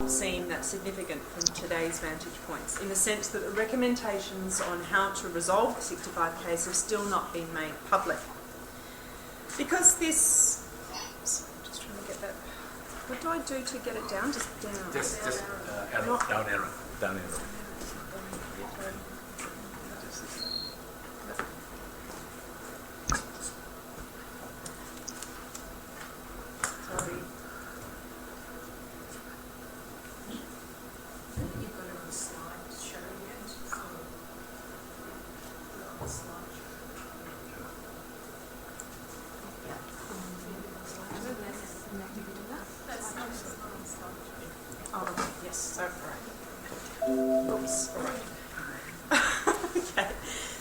seem that significant from today's vantage points, in the sense that the recommendations on how to resolve the 65 case have still not been made public. Because this... Sorry, I'm just trying to get that... What do I do to get it down? Just down? Just arrow, down arrow, down arrow. Sorry. You've got it on the slide to show yet. On the slide. That's not on the slide. Oh, okay. Yes, so, right. Oops, all right. Okay.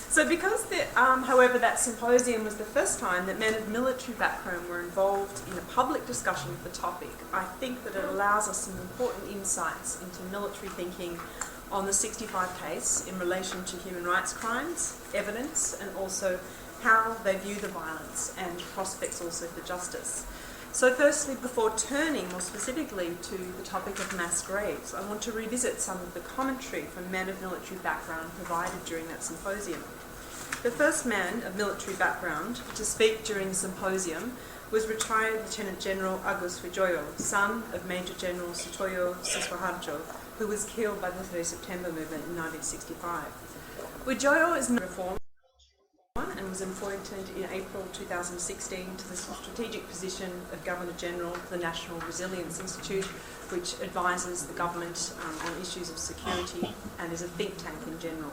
So because, however, that symposium was the first time that men of military background were involved in a public discussion of the topic, I think that it allows us some important insights into military thinking on the 65 case in relation to human rights crimes, evidence, and also how they view the violence and prospects also for justice. So firstly, before turning more specifically to the topic of mass graves, I want to revisit some of the commentary from men of military background provided during that symposium. The first man of military background to speak during the symposium was retired Lieutenant General Agus Wijoyo, son of Major General Sutoyo Siswaharjo, who was killed by the 3rd September movement in 1965. Wijoyo is reformed and was appointed in April 2016 to the strategic position of Governor-General of the National Resilience Institute, which advises the government on issues of security and is a think tank in general.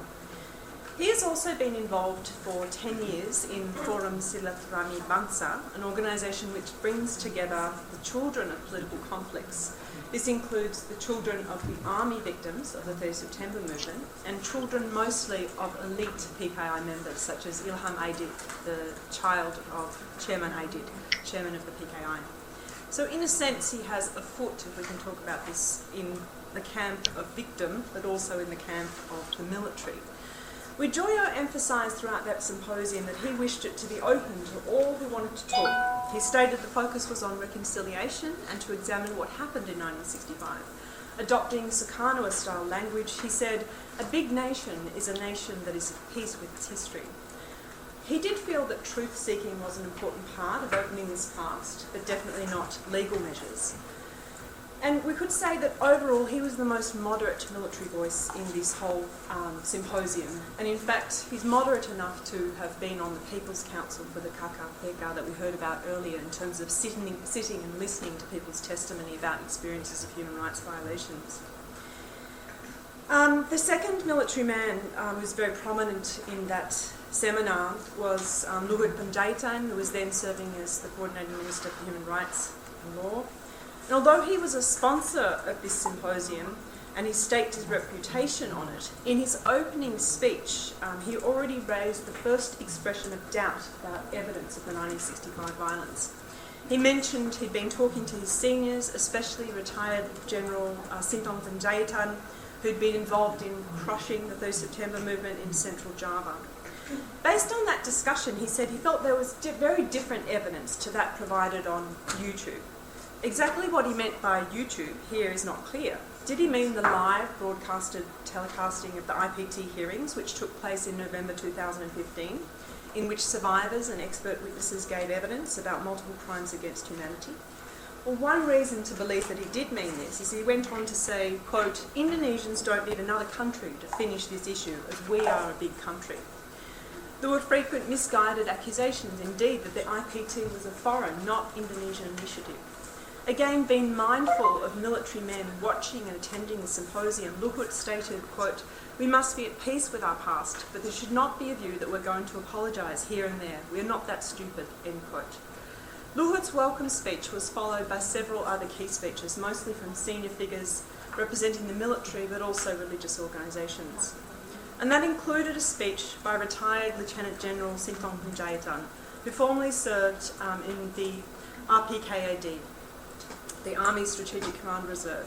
He has also been involved for 10 years in Forum Silaturahmi Bangsa, an organisation which brings together the children of political conflicts. This includes the children of the army victims of the 3rd September movement and children mostly of elite PKI members such as Ilham Aidid, the child of Chairman Aidid, chairman of the PKI. So in a sense he has a foot, if we can talk about this, in the camp of victim but also in the camp of the military. Wijoyo emphasised throughout that symposium that he wished it to be open to all who wanted to talk. He stated the focus was on reconciliation and to examine what happened in 1965. Adopting Sukarno-style language, he said, "A big nation is a nation that is at peace with its history." He did feel that truth-seeking was an important part of opening this past, but definitely not legal measures. And we could say that overall he was the most moderate military voice in this whole symposium. And in fact, he's moderate enough to have been on the People's Council for the KKPK that we heard about earlier in terms of sitting and listening to people's testimony about experiences of human rights violations. The second military man who was very prominent in that seminar was Luhut Panjaitan, who was then serving as the Coordinating Minister for Human Rights and Law. And although he was a sponsor of this symposium and he staked his reputation on it, in his opening speech he already raised the first expression of doubt about evidence of the 1965 violence. He mentioned he'd been talking to his seniors, especially retired General Sintong Panjaitan, who'd been involved in crushing the 3rd September movement in central Java. Based on that discussion, he said he felt there was very different evidence to that provided on YouTube. Exactly what he meant by YouTube here is not clear. Did he mean the live telecasting of the IPT hearings, which took place in November 2015, in which survivors and expert witnesses gave evidence about multiple crimes against humanity? Well, one reason to believe that he did mean this is he went on to say, quote, "Indonesians don't need another country to finish this issue, as we are a big country." There were frequent misguided accusations, indeed, that the IPT was a foreign, not Indonesian initiative. Again, being mindful of military men watching and attending the symposium, Luhut stated, quote, "We must be at peace with our past, but there should not be a view that we're going to apologise here and there. We are not that stupid," end quote. Luhut's welcome speech was followed by several other key speeches, mostly from senior figures representing the military but also religious organisations. And that included a speech by retired Lieutenant General Sintong Panjaitan, who formerly served in the RPKAD, the Army Strategic Command Reserve.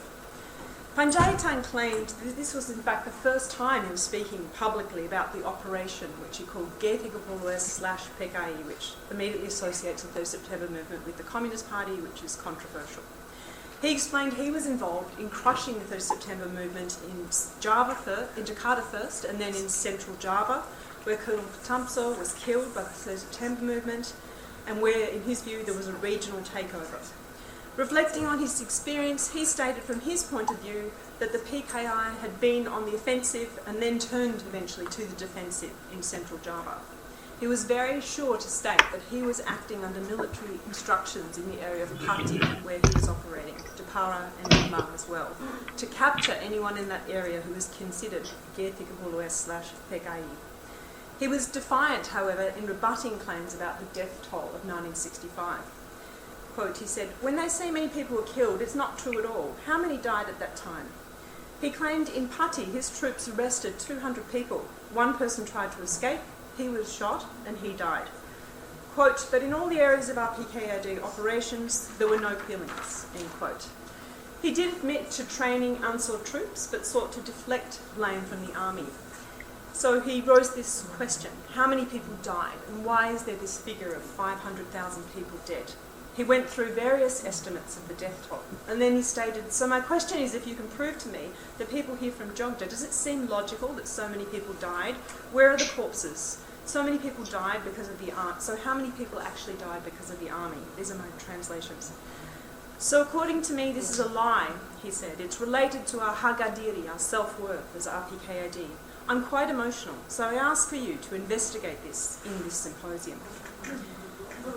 Panjaitan claimed that this was in fact the first time he was speaking publicly about the operation, which he called G30S/PKI, which immediately associates the 3rd September movement with the Communist Party, which is controversial. He explained he was involved in crushing the 3rd September movement in Jakarta first, and then in central Java, where Colonel Patamso was killed by the 3rd September movement, and where, in his view, there was a regional takeover. Reflecting on his experience, he stated from his point of view that the PKI had been on the offensive and then turned eventually to the defensive in central Java. He was very sure to state that he was acting under military instructions in the area of Pati, where he was operating, Jepara and Lima as well, to capture anyone in that area who was considered PKI. He was defiant, however, in rebutting claims about the death toll of 1965. Quote, he said, "When they say many people were killed, it's not true at all. How many died at that time?" He claimed in Pati his troops arrested 200 people. One person tried to escape, he was shot, and he died. Quote, "But in all the areas of our PKID operations, there were no killings," end quote. He did admit to training Ansar troops, but sought to deflect blame from the army. So he rose this question: how many people died, and why is there this figure of 500,000 people dead? He went through various estimates of the death toll, and then he stated, "So my question is, if you can prove to me that people here from Jogja, does it seem logical that so many people died? Where are the corpses? So many people died because of the army. So how many people actually died because of the army?" These are my translations. "So according to me, this is a lie," he said. "It's related to our hagadiri, our self-worth as RPKID. I'm quite emotional, so I ask for you to investigate this in this symposium."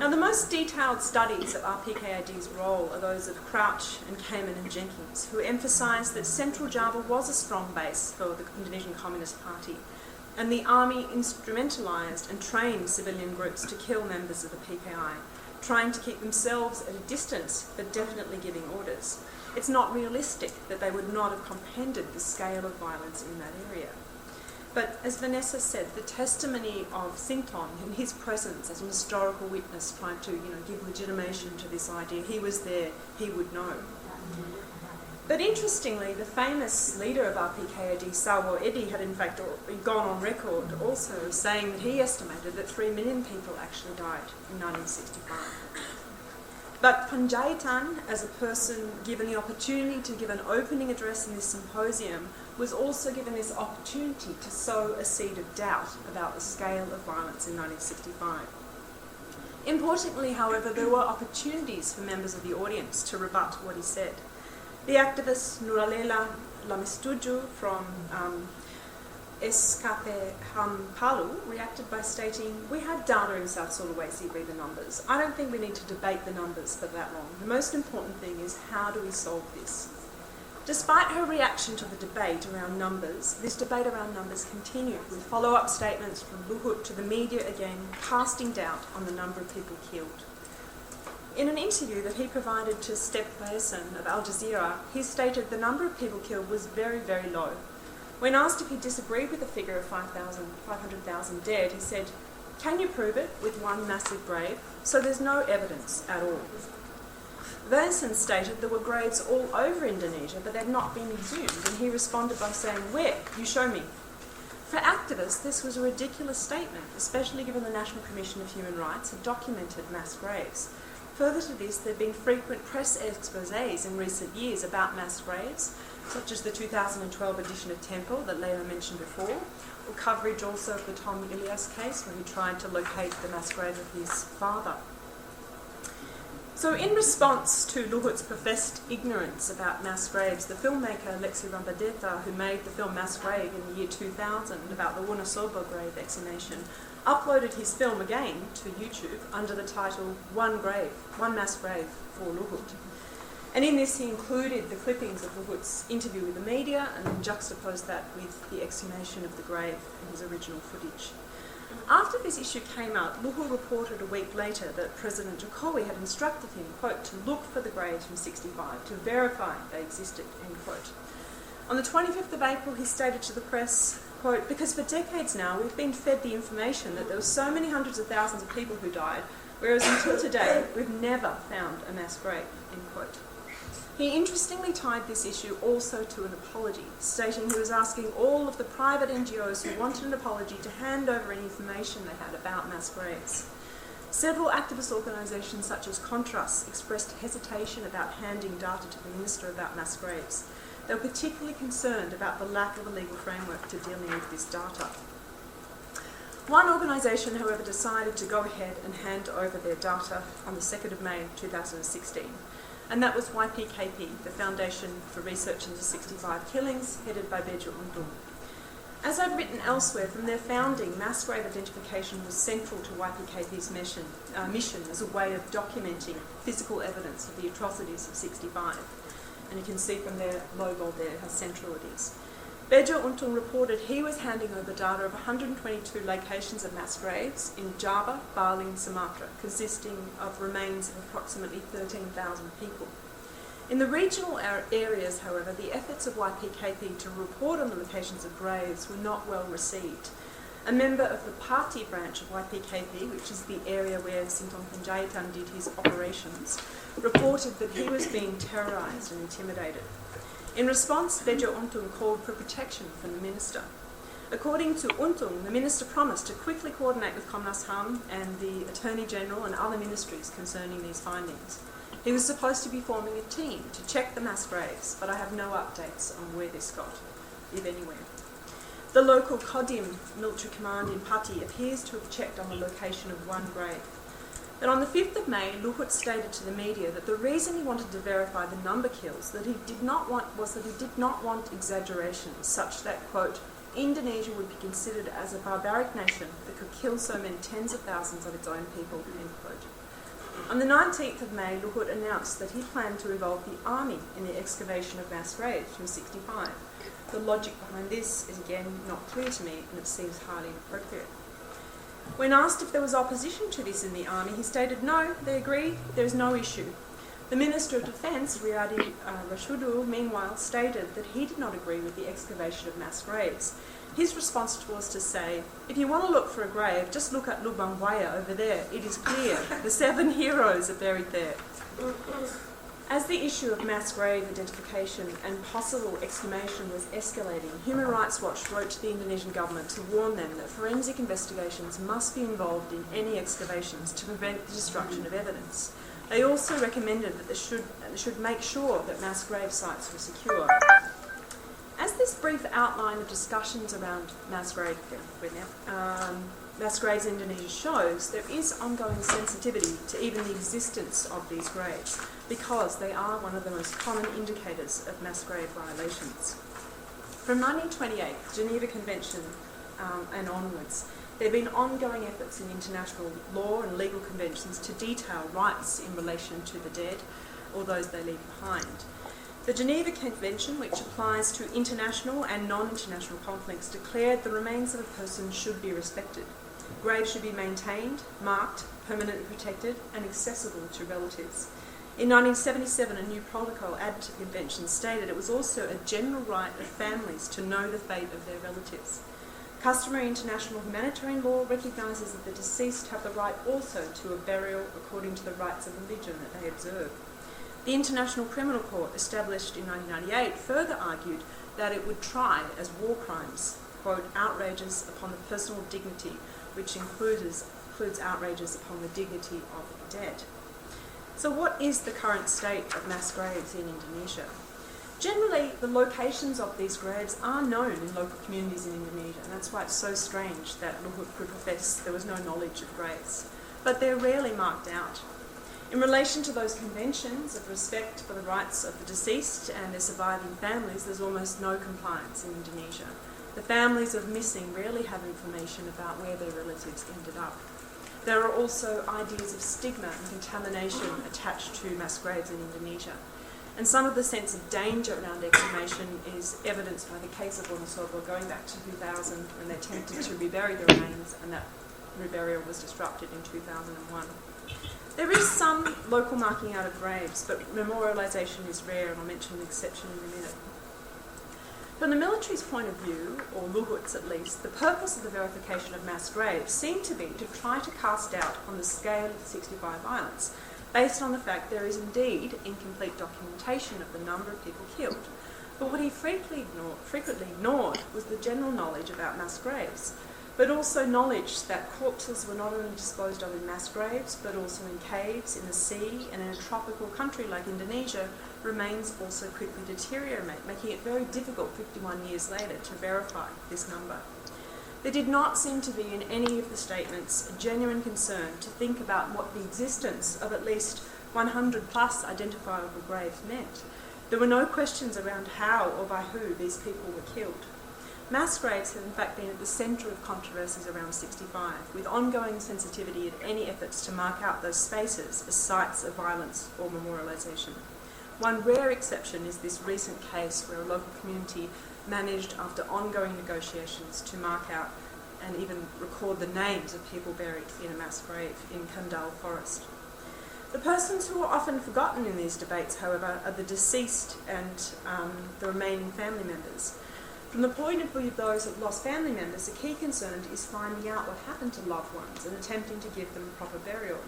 Now, the most detailed studies of RPKID's role are those of Crouch and Kamen and Jenkins, who emphasise that Central Java was a strong base for the Indonesian Communist Party, and the army instrumentalised and trained civilian groups to kill members of the PKI, trying to keep themselves at a distance, but definitely giving orders. It's not realistic that they would not have comprehended the scale of violence in that area. But as Vanessa said, the testimony of Sinton in his presence as an historical witness trying to give legitimation to this idea, he was there, he would know. But interestingly, the famous leader of RPKID, Sawo Edi, had in fact gone on record also saying that he estimated that 3 million people actually died in 1965. But Panjaitan, as a person given the opportunity to give an opening address in this symposium, was also given this opportunity to sow a seed of doubt about the scale of violence in 1965. Importantly, however, there were opportunities for members of the audience to rebut what he said. The activist Nuralela Lamistuju from SKP Hampalu reacted by stating, "We had data in South Sulawesi, read the numbers. I don't think we need to debate the numbers for that long. The most important thing is, how do we solve this?" Despite her reaction to the debate around numbers, this debate around numbers continued with follow-up statements from Luhut to the media again, casting doubt on the number of people killed. In an interview that he provided to Step Bayeson of Al Jazeera, he stated the number of people killed was very, very low. When asked if he disagreed with the figure of 500,000 dead, he said, "Can you prove it with one massive grave? So there's no evidence at all." Bayeson stated there were graves all over Indonesia, but they'd not been exhumed, and he responded by saying, "Where? You show me." For activists, this was a ridiculous statement, especially given the National Commission of Human Rights had documented mass graves. Further to this, there have been frequent press exposés in recent years about mass graves, such as the 2012 edition of Temple that Leila mentioned before, or coverage also of the Tom Ilias case when he tried to locate the mass grave of his father. So in response to Luhut's professed ignorance about mass graves, the filmmaker Lexi Rambadeta, who made the film Mass Grave in the year 2000 about the Wonosobo grave exhumation, uploaded his film again to YouTube under the title One Mass Grave for Luhut. And in this he included the clippings of Luhut's interview with the media and then juxtaposed that with the exhumation of the grave in his original footage. After this issue came out, Luhut reported a week later that President Jokowi had instructed him, quote, to look for the graves from 65, to verify they existed, end quote. On the 25th of April, he stated to the press, quote, "Because for decades now we've been fed the information that there were so many hundreds of thousands of people who died, whereas until today we've never found a mass grave," end quote. He interestingly tied this issue also to an apology, stating he was asking all of the private NGOs who wanted an apology to hand over any information they had about mass graves. Several activist organisations such as Contrast expressed hesitation about handing data to the Minister about mass graves. They were particularly concerned about the lack of a legal framework to dealing with this data. One organisation, however, decided to go ahead and hand over their data on the 2nd of May 2016, and that was YPKP, the Foundation for Research into 65 Killings, headed by Wahyuningroem. As I've written elsewhere, from their founding, mass grave identification was central to YPKP's mission as a way of documenting physical evidence of the atrocities of 65. And you can see from their logo there how central it is. Wahyuningroem reported he was handing over data of 122 locations of mass graves in Java, Bali and Sumatra, consisting of remains of approximately 13,000 people. In the regional areas, however, the efforts of YPKP to report on the locations of graves were not well received. A member of the party branch of YPKP, which is the area where Sintong Panjaitan did his operations, reported that he was being terrorised and intimidated. In response, Wahyuningroem called for protection from the minister. According to Untung, the minister promised to quickly coordinate with Komnas HAM and the Attorney General and other ministries concerning these findings. He was supposed to be forming a team to check the mass graves, but I have no updates on where this got, if anywhere. The local Kodim military command in Pati appears to have checked on the location of one grave. But on the 5th of May, Luhut stated to the media that the reason he wanted to verify the number kills was that he did not want exaggerations, such that, quote, Indonesia would be considered as a barbaric nation that could kill so many tens of thousands of its own people, end quote. On the 19th of May, Luhut announced that he planned to involve the army in the excavation of mass graves from 65. The logic behind this is again not clear to me, and it seems highly inappropriate. When asked if there was opposition to this in the army, he stated no, they agree, there is no issue. The Minister of Defence, Riyadi Rashudu, meanwhile stated that he did not agree with the excavation of mass graves. His response was to say, if you want to look for a grave, just look at Lubang Buaya over there. It is clear. The 7 heroes are buried there. As the issue of mass grave identification and possible exhumation was escalating, Human Rights Watch wrote to the Indonesian government to warn them that forensic investigations must be involved in any excavations to prevent the destruction of evidence. They also recommended that they should make sure that mass grave sites were secure. As this brief outline of discussions around mass graves in Indonesia shows, there is ongoing sensitivity to even the existence of these graves, because they are one of the most common indicators of mass grave violations. From 1928, Geneva Convention and onwards, there have been ongoing efforts in international law and legal conventions to detail rights in relation to the dead or those they leave behind. The Geneva Convention, which applies to international and non-international conflicts, declared the remains of a person should be respected. Graves should be maintained, marked, permanently protected, and accessible to relatives. In 1977, a new protocol added to the convention stated it was also a general right of families to know the fate of their relatives. Customary international humanitarian law recognises that the deceased have the right also to a burial according to the rites of religion that they observe. The International Criminal Court, established in 1998, further argued that it would try as war crimes, quote, outrages upon the personal dignity, which includes outrages upon the dignity of the dead. So what is the current state of mass graves in Indonesia? Generally, the locations of these graves are known in local communities in Indonesia, and that's why it's so strange that Luhut could profess there was no knowledge of graves. But they're rarely marked out. In relation to those conventions of respect for the rights of the deceased and their surviving families, there's almost no compliance in Indonesia. The families of missing rarely have information about where their relatives ended up. There are also ideas of stigma and contamination attached to mass graves in Indonesia. And some of the sense of danger around exhumation is evidenced by the case of Wonosobo going back to 2000 when they attempted to rebury the remains, and that reburial was disrupted in 2001. There is some local marking out of graves, but memorialisation is rare, and I'll mention an exception in a minute. From the military's point of view, or Luhut's at least, the purpose of the verification of mass graves seemed to be to try to cast doubt on the scale of the 65 violence, based on the fact there is indeed incomplete documentation of the number of people killed. But what he frequently ignored was the general knowledge about mass graves. but also knowledge that corpses were not only disposed of in mass graves, but also in caves, in the sea, and in a tropical country like Indonesia, remains also quickly deteriorate, making it very difficult 51 years later to verify this number. There did not seem to be in any of the statements a genuine concern to think about what the existence of at least 100 plus identifiable graves meant. There were no questions around how or by who these people were killed. Mass graves have in fact been at the centre of controversies around 65, with ongoing sensitivity at any efforts to mark out those spaces as sites of violence or memorialisation. One rare exception is this recent case where a local community managed, after ongoing negotiations, to mark out and even record the names of people buried in a mass grave in Kandal Forest. The persons who are often forgotten in these debates, however, are the deceased and the remaining family members. From the point of view of those that lost family members, a key concern is finding out what happened to loved ones and attempting to give them proper burial.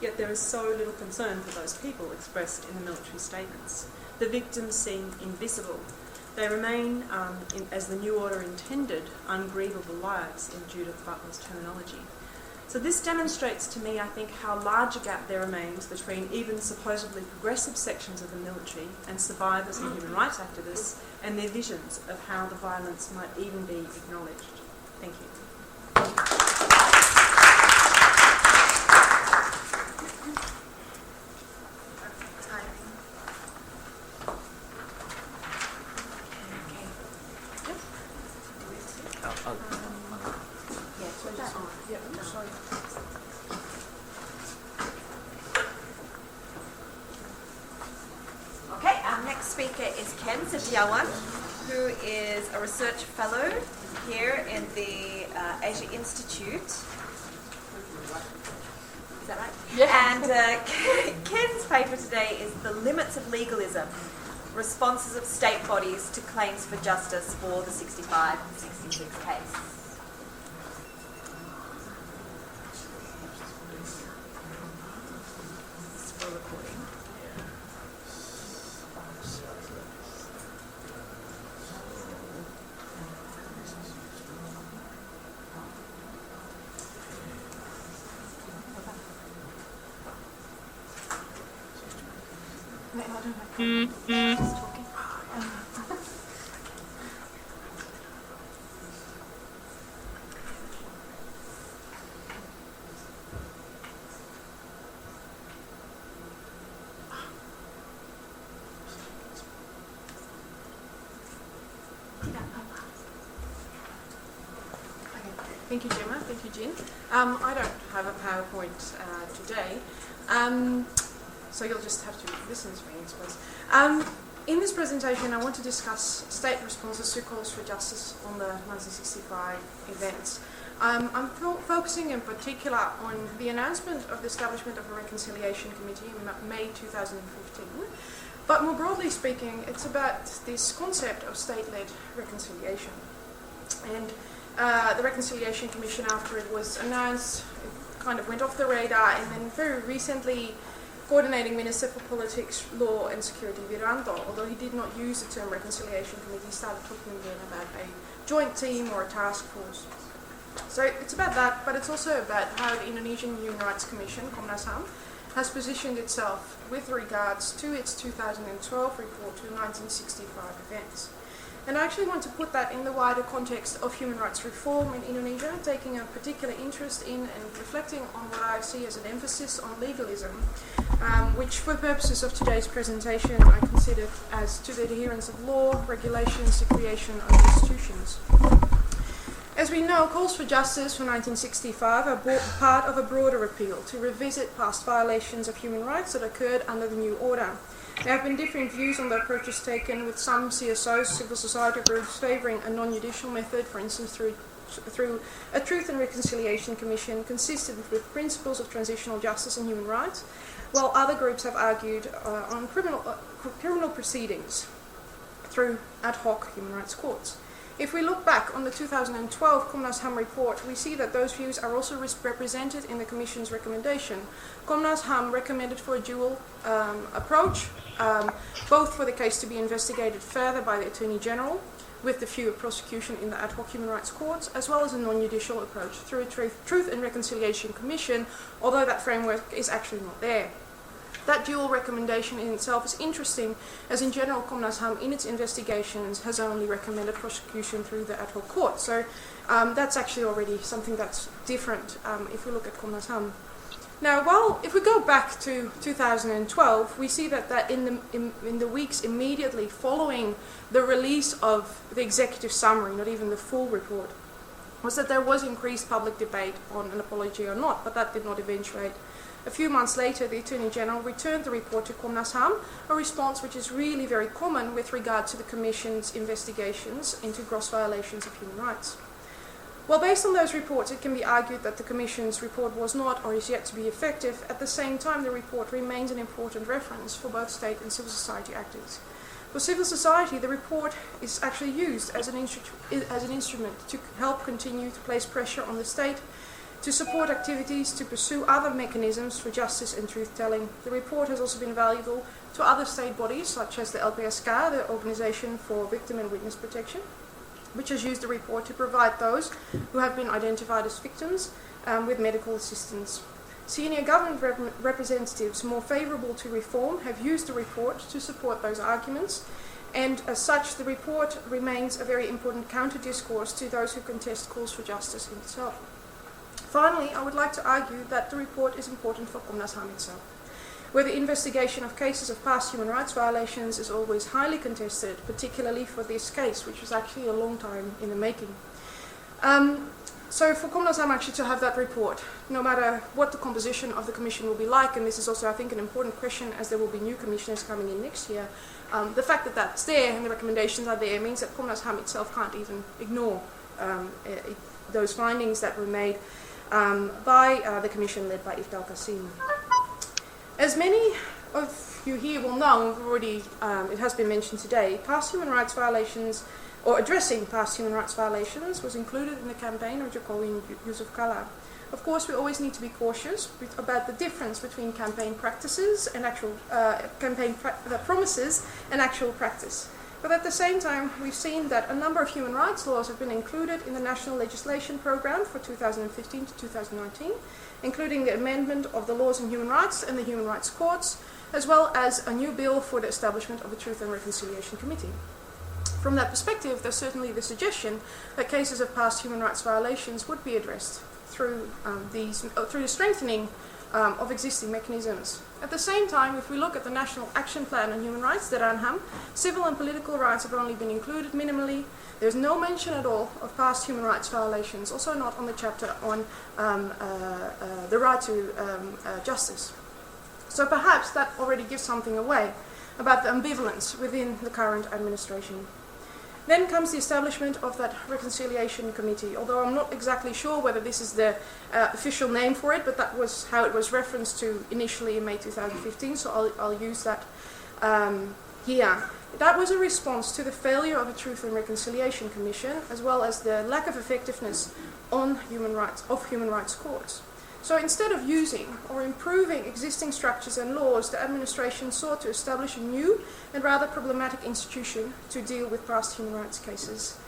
Yet there is so little concern for those people expressed in the military statements. The victims seem invisible. They remain, as the new order intended, ungrievable lives in Judith Butler's terminology. So this demonstrates to me, I think, how large a gap there remains between even supposedly progressive sections of the military and survivors and human rights activists and their visions of how the violence might even be acknowledged. Thank you. Okay, our next speaker is Ken Setiawan, who is a research fellow here in the Asia Institute. Is that right? Yeah. And Ken's paper today is The Limits of Legalism, Responses of State Bodies to Claims for Justice for the 65 and 66 case. Thank you, Gemma. Thank you, Jen. I don't have a PowerPoint today, so you'll just have to listen to me, I suppose. In this presentation, I want to discuss state responses to calls for justice on the 1965 events. I'm focusing in particular on the announcement of the establishment of a reconciliation committee in May 2015. But more broadly speaking, it's about this concept of state-led reconciliation. And the Reconciliation Commission, after it was announced, it kind of went off the radar, and then very recently, Coordinating Minister for Politics, Law and Security, Wiranto, although he did not use the term Reconciliation Committee, started talking again about a joint team or a task force. So it's about that, but it's also about how the Indonesian Human Rights Commission, Komnas HAM, has positioned itself with regards to its 2012 report to the 1965 events. And I actually want to put that in the wider context of human rights reform in Indonesia, taking a particular interest in and reflecting on what I see as an emphasis on legalism, which for purposes of today's presentation I consider as to the adherence of law, regulations, the creation of institutions. As we know, calls for justice for 1965 are part of a broader appeal to revisit past violations of human rights that occurred under the new order. There have been different views on the approaches taken, with some CSOs, civil society groups, favouring a non-judicial method, for instance through a Truth and Reconciliation Commission consistent with principles of transitional justice and human rights, while other groups have argued on criminal proceedings through ad hoc human rights courts. If we look back on the 2012 Komnas Ham report, we see that those views are also represented in the Commission's recommendation. Komnas Ham recommended for a dual approach, both for the case to be investigated further by the Attorney General, with the view of prosecution in the ad hoc human rights courts, as well as a non-judicial approach through a Truth and Reconciliation Commission, although that framework is actually not there. That dual recommendation in itself is interesting, as in general Komnas Ham in its investigations has only recommended prosecution through the ad hoc court. So that's actually already something that's different if we look at Komnas Ham. Now, if we go back to 2012, we see that in the weeks immediately following the release of the executive summary, not even the full report, was that there was increased public debate on an apology or not, but that did not eventuate. A few months later, the Attorney General returned the report to Komnas Ham, a response which is really very common with regard to the Commission's investigations into gross violations of human rights. Well, based on those reports, it can be argued that the Commission's report was not or is yet to be effective. At the same time, the report remains an important reference for both state and civil society actors. For civil society, the report is actually used as an instrument to help continue to place pressure on the state, to support activities to pursue other mechanisms for justice and truth-telling. The report has also been valuable to other state bodies, such as the LPSK, the Organization for Victim and Witness Protection, which has used the report to provide those who have been identified as victims with medical assistance. Senior government representatives more favourable to reform have used the report to support those arguments, and as such the report remains a very important counter-discourse to those who contest calls for justice in itself. Finally, I would like to argue that the report is important for Komnas Ham itself, where the investigation of cases of past human rights violations is always highly contested, particularly for this case, which was actually a long time in the making. So for Komnas Ham actually to have that report, no matter what the composition of the Commission will be like, and this is also I think an important question as there will be new commissioners coming in next year, the fact that that's there and the recommendations are there means that Komnas Ham itself can't even ignore those findings that were made by the Commission led by Ifdal Qasim. As many of you here will know, already it has been mentioned today, past human rights violations, or addressing past human rights violations, was included in the campaign of Jokowi Yusuf Kala. Of course, we always need to be cautious about the difference between campaign practices and actual promises and actual practice. But at the same time, we've seen that a number of human rights laws have been included in the National Legislation Programme for 2015 to 2019, including the amendment of the laws on human rights and the human rights courts, as well as a new bill for the establishment of the Truth and Reconciliation Committee. From that perspective, there's certainly the suggestion that cases of past human rights violations would be addressed through the strengthening of existing mechanisms. At the same time, if we look at the National Action Plan on Human Rights, the RANHAM, civil and political rights have only been included minimally. There's no mention at all of past human rights violations, also not on the chapter on the right to justice. So perhaps that already gives something away about the ambivalence within the current administration. Then comes the establishment of that Reconciliation Committee, although I'm not exactly sure whether this is the official name for it, but that was how it was referenced to initially in May 2015, so I'll use that here. That was a response to the failure of a Truth and Reconciliation Commission, as well as the lack of effectiveness on human rights courts. So instead of using or improving existing structures and laws, the administration sought to establish a new and rather problematic institution to deal with past human rights cases.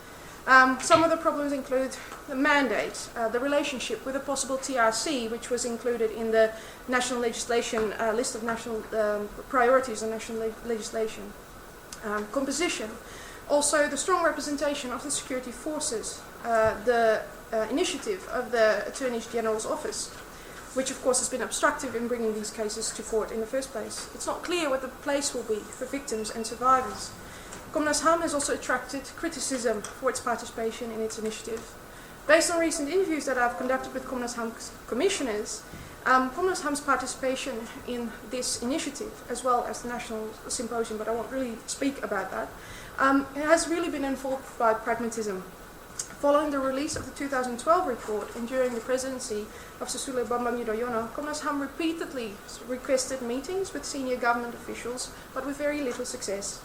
Some of the problems include the mandate, the relationship with a possible TRC, which was included in the national legislation list of national priorities and national legislation. Composition, also the strong representation of the security forces, the initiative of the Attorney General's office, which of course has been obstructive in bringing these cases to court in the first place. It's not clear what the place will be for victims and survivors. Komnas Ham has also attracted criticism for its participation in its initiative. Based on recent interviews that I've conducted with Komnas Ham's commissioners, Komnas Ham's participation in this initiative, as well as the National Symposium, but I won't really speak about that, it has really been informed by pragmatism. Following the release of the 2012 report and during the presidency of Susilo Bambang Yudhoyono, Komnas Ham repeatedly requested meetings with senior government officials, but with very little success.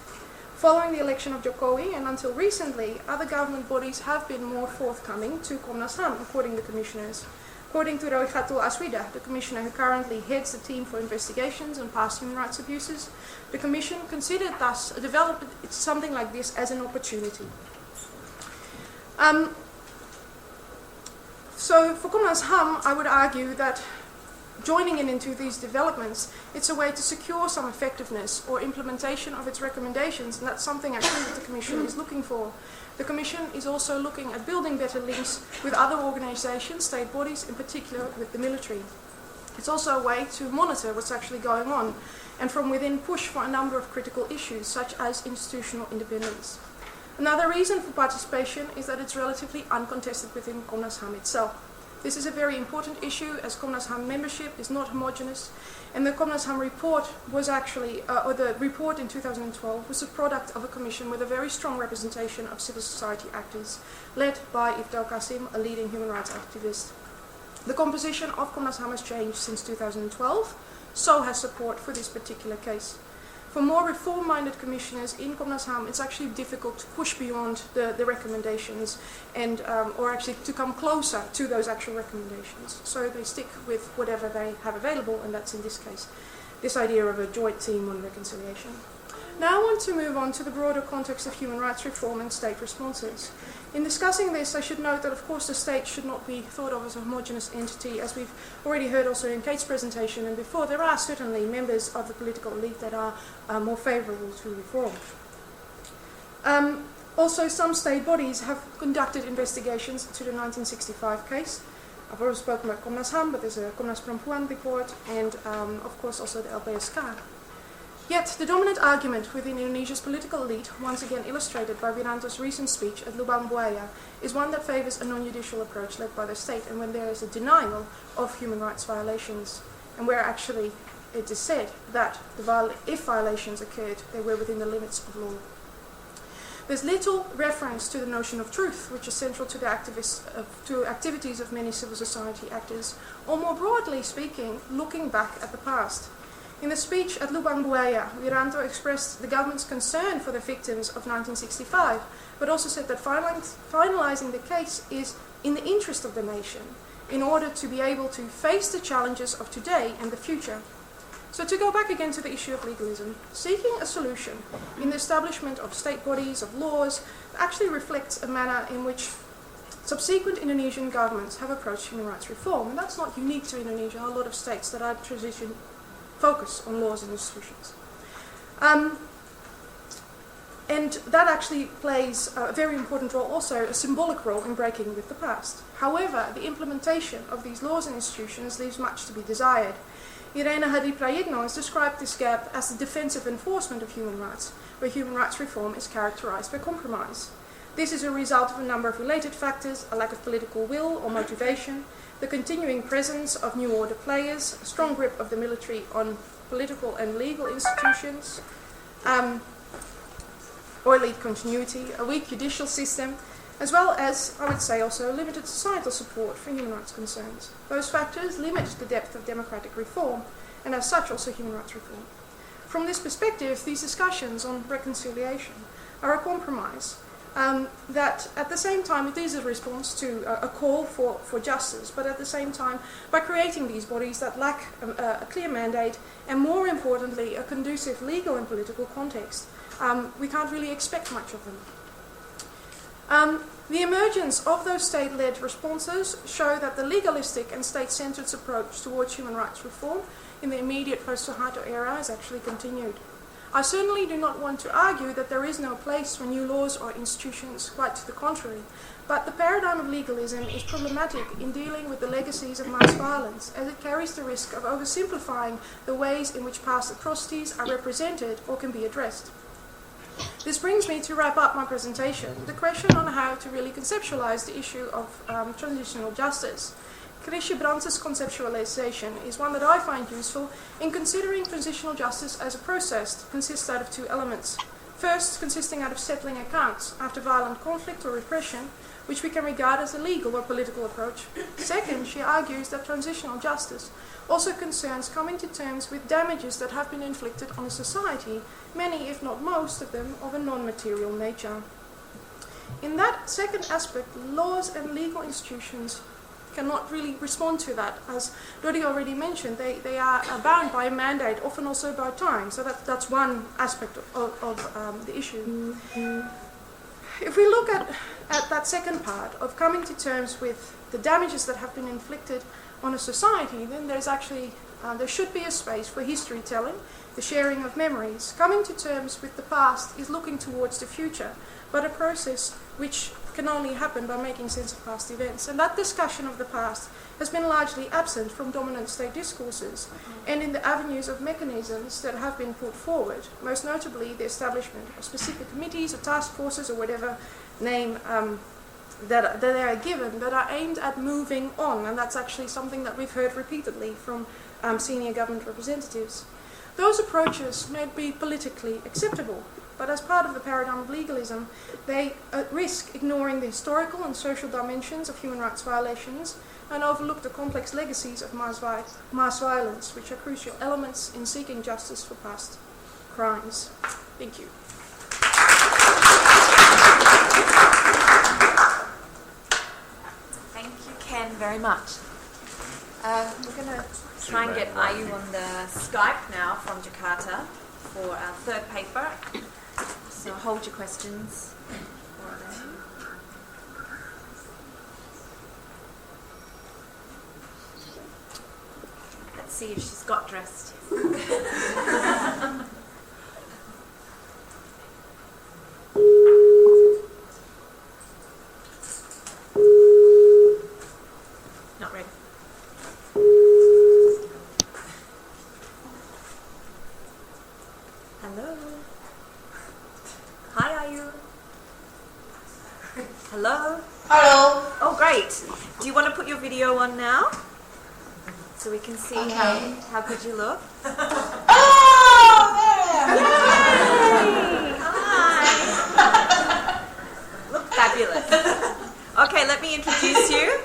Following the election of Jokowi and until recently, other government bodies have been more forthcoming to Komnas HAM, according to commissioners. According to Roygatul Aswida, the commissioner who currently heads the team for investigations on past human rights abuses, the commission considered thus developed something like this as an opportunity. So for Komnas HAM, I would argue that joining into these developments, it's a way to secure some effectiveness or implementation of its recommendations, and that's something actually that the Commission is looking for. The Commission is also looking at building better links with other organisations, state bodies, in particular with the military. It's also a way to monitor what's actually going on, and from within push for a number of critical issues, such as institutional independence. Another reason for participation is that it's relatively uncontested within Komnas HAM itself. This is a very important issue as Komnas HAM membership is not homogeneous, and the Komnas HAM report was actually, or the report in 2012 was a product of a commission with a very strong representation of civil society actors, led by Ifdal Kasim, a leading human rights activist. The composition of Komnas HAM has changed since 2012, so has support for this particular case. For more reform-minded commissioners in Komnas HAM, it's actually difficult to push beyond the recommendations and, or actually to come closer to those actual recommendations. So they stick with whatever they have available, and that's in this case, this idea of a joint team on reconciliation. Now I want to move on to the broader context of human rights reform and state responses. In discussing this, I should note that of course the state should not be thought of as a homogeneous entity, as we've already heard also in Kate's presentation and before. There are certainly members of the political elite that are more favourable to reform. Also, some state bodies have conducted investigations into the 1965 case. I've already spoken about Komnas HAM, but there's a Komnas Perempuan report and of course also the LPSK. Yet, the dominant argument within Indonesia's political elite, once again illustrated by Wiranto's recent speech at Lubang Buaya, is one that favours a non-judicial approach led by the state, and when there is a denial of human rights violations, and where actually it is said that if violations occurred, they were within the limits of law. There's little reference to the notion of truth, which is central to the activities of many civil society actors, or more broadly speaking, looking back at the past. In the speech at Lubang Buaya, Wiranto expressed the government's concern for the victims of 1965, but also said that finalising the case is in the interest of the nation, in order to be able to face the challenges of today and the future. So to go back again to the issue of legalism, seeking a solution in the establishment of state bodies, of laws, actually reflects a manner in which subsequent Indonesian governments have approached human rights reform. And that's not unique to Indonesia. A lot of states that are transition focus on laws and institutions. And that actually plays a very important role, also a symbolic role in breaking with the past. However, the implementation of these laws and institutions leaves much to be desired. Irene Hadi Prayitno has described this gap as the defensive enforcement of human rights, where human rights reform is characterized by compromise. This is a result of a number of related factors: a lack of political will or motivation, the continuing presence of new order players, a strong grip of the military on political and legal institutions, or elite continuity, a weak judicial system, as well as, I would say also, limited societal support for human rights concerns. Those factors limit the depth of democratic reform, and as such also human rights reform. From this perspective, these discussions on reconciliation are a compromise. That at the same time it is a response to a call for justice, but at the same time by creating these bodies that lack a clear mandate and, more importantly, a conducive legal and political context, we can't really expect much of them. The emergence of those state-led responses show that the legalistic and state-centered approach towards human rights reform in the immediate post-Suharto era has actually continued. I certainly do not want to argue that there is no place for new laws or institutions, quite to the contrary, but the paradigm of legalism is problematic in dealing with the legacies of mass violence, as it carries the risk of oversimplifying the ways in which past atrocities are represented or can be addressed. This brings me to wrap up my presentation, the question on how to really conceptualize the issue of transitional justice. Chrisje Brandt's conceptualization is one that I find useful in considering transitional justice as a process that consists out of two elements. First, consisting out of settling accounts after violent conflict or repression, which we can regard as a legal or political approach. Second, she argues that transitional justice also concerns coming to terms with damages that have been inflicted on a society, many, if not most of them, of a non-material nature. In that second aspect, laws and legal institutions cannot really respond to that. As Dodi already mentioned, they are bound by a mandate, often also by time. So that's one aspect of the issue. If we look at that second part of coming to terms with the damages that have been inflicted on a society, then there's actually, there should be a space for history telling, the sharing of memories. Coming to terms with the past is looking towards the future, but a process which can only happen by making sense of past events. And that discussion of the past has been largely absent from dominant state discourses and in the avenues of mechanisms that have been put forward, most notably the establishment of specific committees or task forces or whatever name that they are given, that are aimed at moving on. And that's actually something that we've heard repeatedly from senior government representatives. Those approaches may be politically acceptable, but as part of the paradigm of legalism, they risk ignoring the historical and social dimensions of human rights violations and overlook the complex legacies of mass violence, which are crucial elements in seeking justice for past crimes. Thank you. Thank you, Ken, very much. We're going to try and get Ayu on the Skype now from Jakarta for our third paper. So hold your questions. Let's see if she's got dressed. Not ready. Hello. Hi, Ayu. Hello. Hello. Oh, great. Do you want to put your video on now? So we can see how good you look? Oh, there I am. Hi. Look fabulous. Okay, let me introduce you.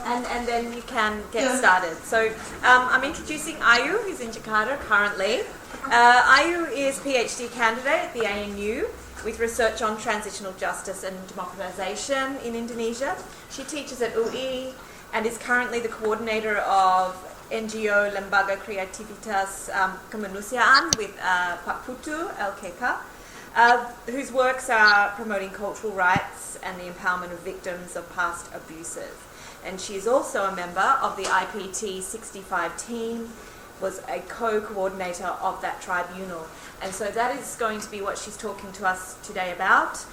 And then you can get started. So I'm introducing Ayu, who's in Jakarta currently. Ayu is PhD candidate at the ANU with research on transitional justice and democratization in Indonesia. She teaches at UI and is currently the coordinator of NGO Lembaga Kreativitas Kemanusiaan with Pak Putu LKK, whose works are promoting cultural rights and the empowerment of victims of past abuses. And she is also a member of the IPT 65 team, was a co-coordinator of that tribunal. And so that is going to be what she's talking to us today about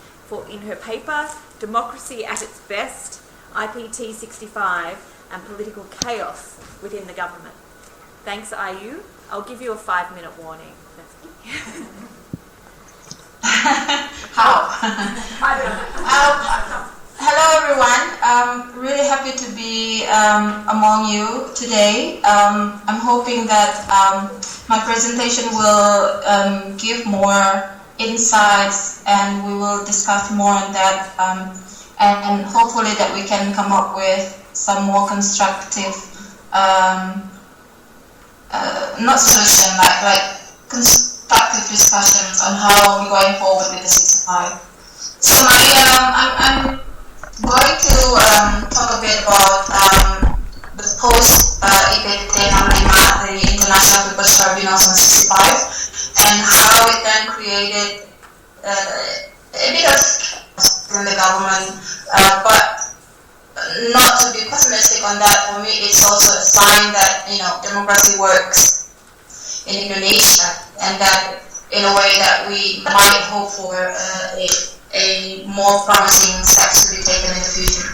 in her paper, Democracy at its Best, IPT 65 and Political Chaos Within the Government. Thanks, Ayu. I'll give you a 5-minute warning. How? Hello everyone. I'm really happy to be among you today. I'm hoping that my presentation will give more insights and we will discuss more on that and hopefully that we can come up with some more constructive, not solution, like constructive discussions on how we're going forward with the 65. So I'm going to talk a bit about the post-IPT 65, the International People's Tribunals on 65, and how it then created a bit of chaos in the government, but not to be pessimistic on that. For me, it's also a sign that democracy works in Indonesia, and that in a way that we might hope for a more promising steps to be taken in the future.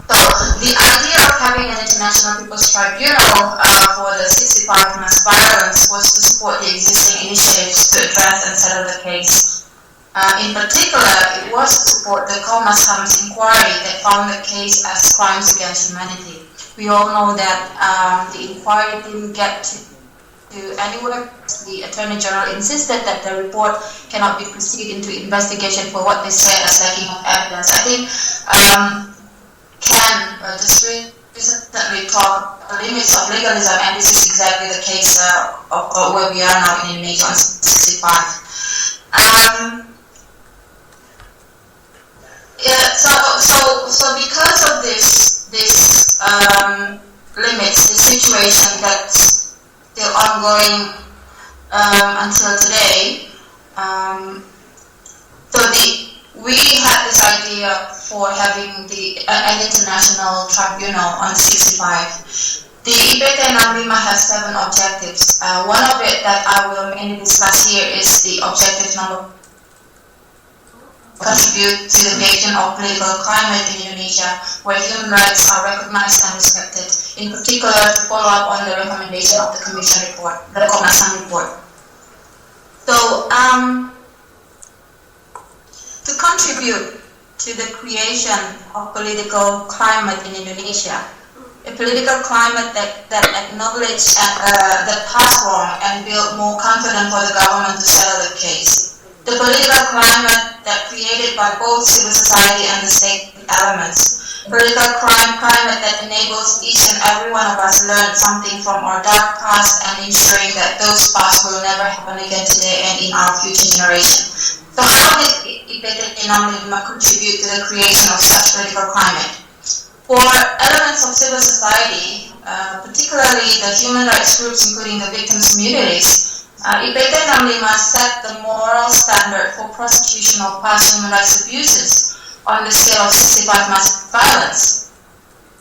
So the idea of having an International People's Tribunal for the 65 mass violence was to support the existing initiatives to address and settle the case. In particular, it was to support the Komnas HAM's inquiry that found the case as crimes against humanity. We all know that the inquiry didn't get to do any work. The Attorney General insisted that the report cannot be proceeded into investigation for what they said as lacking of evidence. I think just recently talk limits of legalism, and this is exactly the case of where we are now in Indonesia on 65. So because of this limits, the situation that's still ongoing until today. We had this idea for having an international tribunal on 65. The IPT 65 has 7 objectives. One of it that I will mainly discuss here is the objective number contribute to the creation of political climate in Indonesia where human rights are recognized and respected, in particular to follow up on the recommendation of the Commission report, the Komnas HAM report. So, to contribute to the creation of political climate in Indonesia, a political climate that acknowledges the past wrong and build more confidence for the government to settle the case. The political climate that created by both civil society and the state elements. Political climate that enables each and every one of us to learn something from our dark past and ensuring that those past will never happen again today and in our future generation. So how did IPT 65 contribute to the creation of such political climate? For elements of civil society, particularly the human rights groups including the victims' communities, IPT 65 set the moral standard for prosecution of past human rights abuses on the scale of 65 massive violence.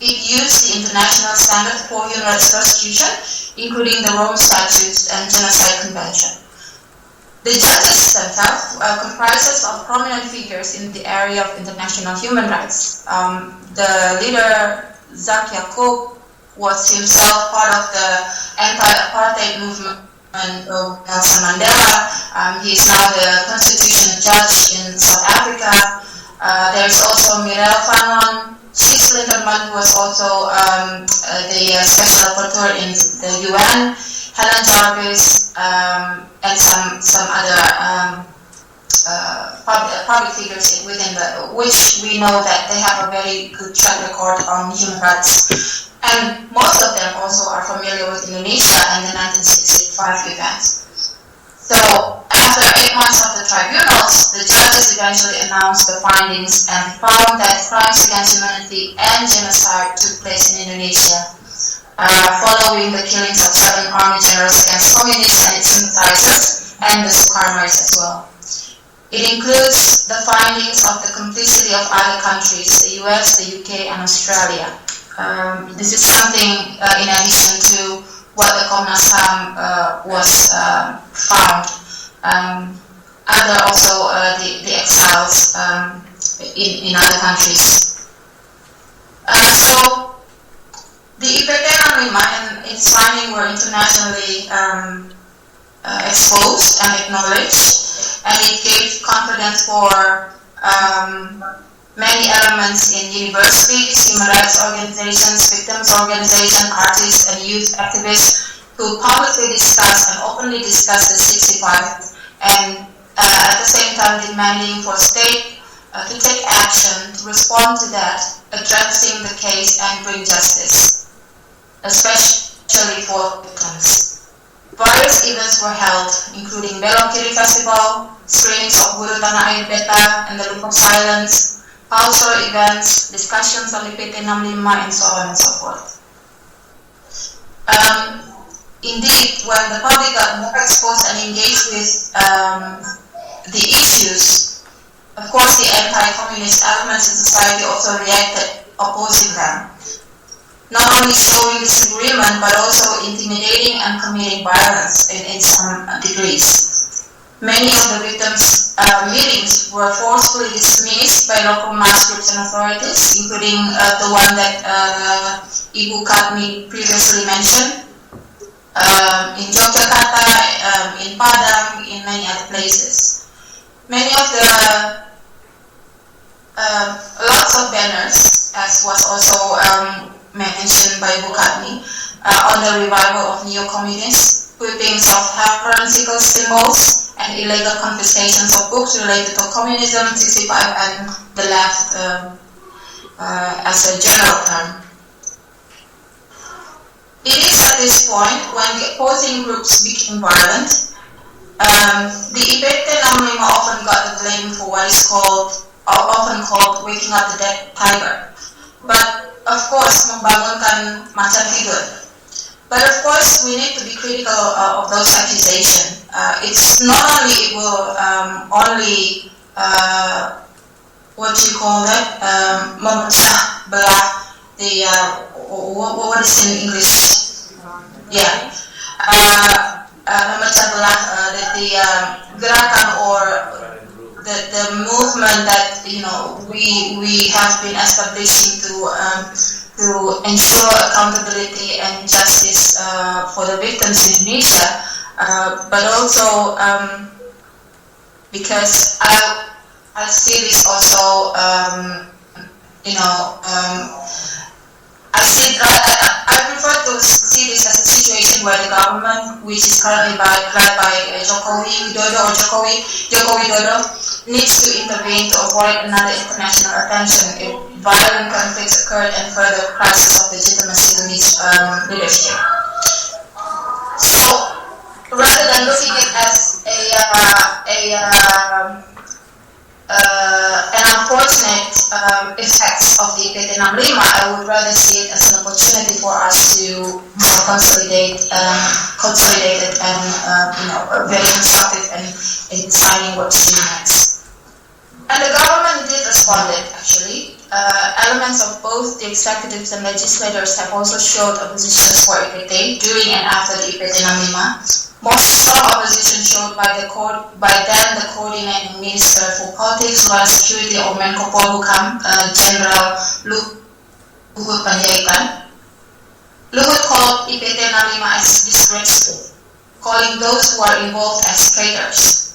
It used the international standard for human rights prosecution, including the Rome Statutes and Genocide Convention. The judges themselves comprises of prominent figures in the area of international human rights. The leader, Zak Yaqub, was himself part of the anti-apartheid movement of Nelson Mandela. He is now the constitutional judge in South Africa. There is also Mirel Fanon, Six Linderman, who was also the special rapporteur in the UN, Helen Jarvis, and some other public figures within which we know that they have a very good track record on human rights. And most of them also are familiar with Indonesia and the 1965 events. So, after 8 months of the tribunals, the judges eventually announced the findings and found that crimes against humanity and genocide took place in Indonesia, following the killings of 7 army generals against communists and its sympathizers, and the Sukarnois as well. It includes the findings of the complicity of other countries, the US, the UK, and Australia. This is something in addition to what the Komnas HAM was found. Other also the exiles in other countries. So the IPT 65 and its findings were internationally exposed and acknowledged, and it gave confidence for many elements in universities, human rights organizations, victims organizations, artists, and youth activists who publicly discuss and openly discuss the 65 and at the same time demanding for state to take action to respond to that, addressing the case and bring justice, especially for victims. Various events were held, including Belok Kiri Festival, screenings of Guru Tanah Air Beta and the Loop of Silence, cultural events, discussions on IPT 65, and so on and so forth. Indeed, when the public got more exposed and engaged with the issues, of course the anti-communist elements in society also reacted opposing them. Not only showing disagreement, but also intimidating and committing violence in some degrees. Many of the victims' meetings were forcefully dismissed by local mass groups and authorities, including the one that Ibu Katmi previously mentioned, in Yogyakarta, in Padang, in many other places. Many of the lots of banners, as was also mentioned by Ibu Katmi, on the revival of neo-communists, whippings of currency symbols, and illegal confiscations of books related to communism, 65, and the left as a general term. It is at this point, when the opposing groups became violent, the IPT 65 often got the blame for what is often called waking up the dead tiger. But of course, membangunkan macan tidur. But of course, we need to be critical of those accusations. It's not only it will only what you call that memecah belah the what is in English? Yeah, memecah belah the gerakan or the movement that we have been establishing to ensure accountability and justice for the victims in Indonesia, but also because I see this also, I prefer to see this as a situation where the government, which is currently led by Joko Widodo, needs to intervene to avoid another international attention if violent conflicts occurred and further crisis of legitimacy in his leadership. So, rather than looking at it as an unfortunate effects of the IPT 65, I would rather see it as an opportunity for us to consolidate it and very constructive in deciding what to do next. And the government did respond actually. Elements of both the executives and legislators have also showed oppositions for IPT during and after the IPT 65. Some opposition showed by then the coordinating minister for politics, law and security, or Menko Polhukam, General Luhut Panjaitan. Luhut called IPT 65 as disgraceful, calling those who are involved as traitors.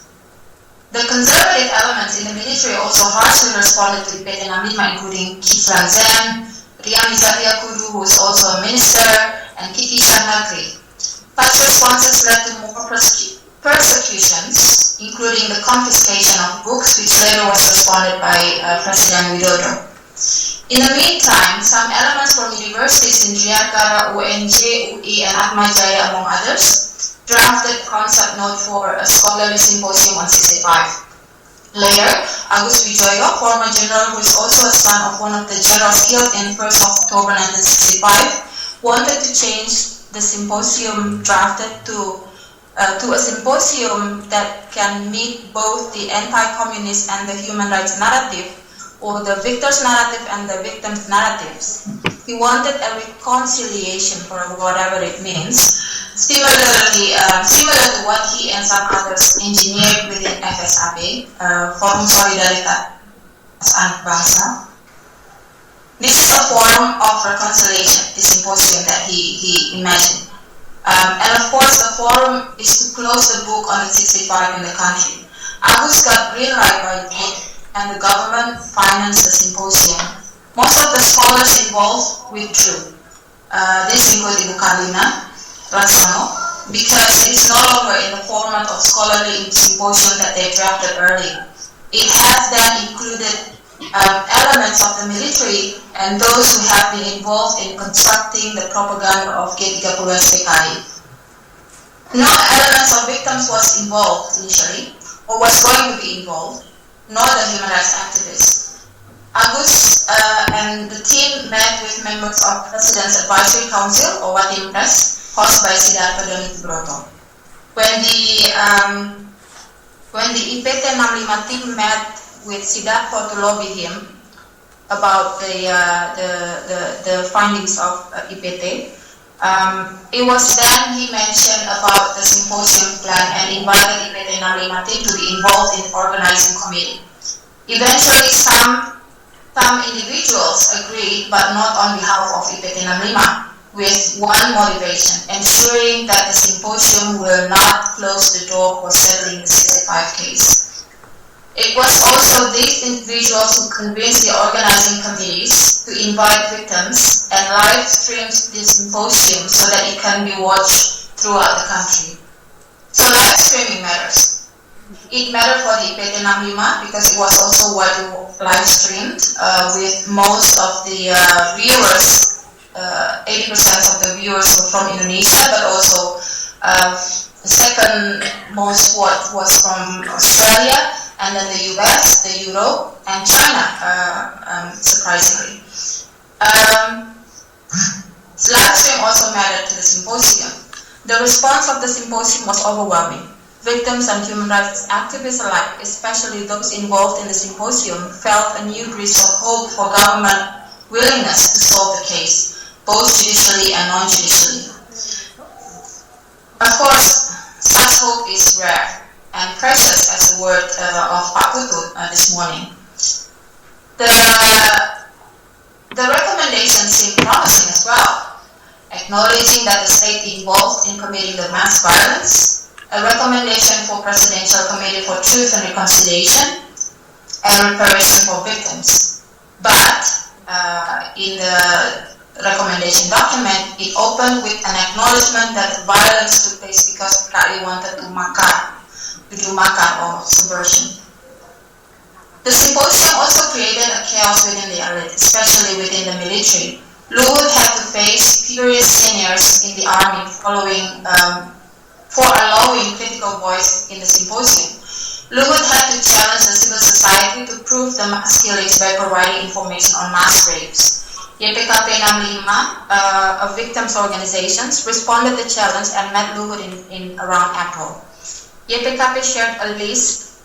The conservative elements in the military also harshly responded to IPT 65, including Kiflan Zen, Ria Mizaria Kudu, who is also a minister, and Kiki Shanagri. Such responses led to more persecutions, including the confiscation of books, which later was responded by President Widodo. In the meantime, some elements from universities in Jakarta, UNJ, UI, and Atmajaya, among others, drafted a concept note for a scholarly symposium on 65. Later, Agus Wijoyo, former general who is also a son of one of the generals killed in 1st of October 1965, wanted to change the symposium drafted to a symposium that can meet both the anti-communist and the human rights narrative, or the victor's narrative and the victim's narratives. He wanted a reconciliation, for whatever it means, similar to what he and some others engineered within FSAB, Forum Solidaritas Anak Bangsa. This is a form of reconciliation, the symposium that he imagined. And of course, the forum is to close the book on the 65 in the country. Agus got green light by the book, and the government financed the symposium. Most of the scholars involved withdrew. This includes Ibu Karlina Laksono, because it's no longer in the format of scholarly symposium that they drafted earlier. It has then included elements of the military and those who have been involved in constructing the propaganda of G30 PKI. No elements of victims was involved initially, or was going to be involved, nor the human rights activists. Agus and the team met with members of President's Advisory Council, or Watim Press, hosted by Siddhartha Doni Tubroto. When the IPT 65 team met with Siddhartha to lobby him about the findings of IPT. It was then he mentioned about the symposium plan and invited IPT 65 team to be involved in the organizing committee. Eventually, some individuals agreed, but not on behalf of IPT 65, with one motivation: ensuring that the symposium will not close the door for settling the 65 case. It was also these individuals who convinced the organizing committees to invite victims and live stream the symposium so that it can be watched throughout the country. So live streaming matters. It mattered for the IPT65 because it was also widely live streamed with most of the viewers, 80% of the viewers were from Indonesia, but also the second most was from Australia, and then the US, the Europe, and China, surprisingly. Live stream also mattered to the symposium. The response of the symposium was overwhelming. Victims and human rights activists alike, especially those involved in the symposium, felt a new breeze of hope for government willingness to solve the case, both judicially and non-judicially. Of course, such hope is rare and precious, as the word of Pak Putut this morning. The recommendations seem promising as well, acknowledging that the state involved in committing the mass violence, a recommendation for Presidential Committee for Truth and Reconciliation, and reparation for victims. But in the recommendation document, it opened with an acknowledgement that the violence took place because PKI wanted to do makar or subversion. The symposium also created a chaos within the elite, especially within the military. Luhut had to face furious seniors in the army for allowing critical voice in the symposium. Luhut had to challenge the civil society to prove the mass killings by providing information on mass graves. YPKP65, a victims organizations, responded to the challenge and met Luhut in around April. YPKP shared a list,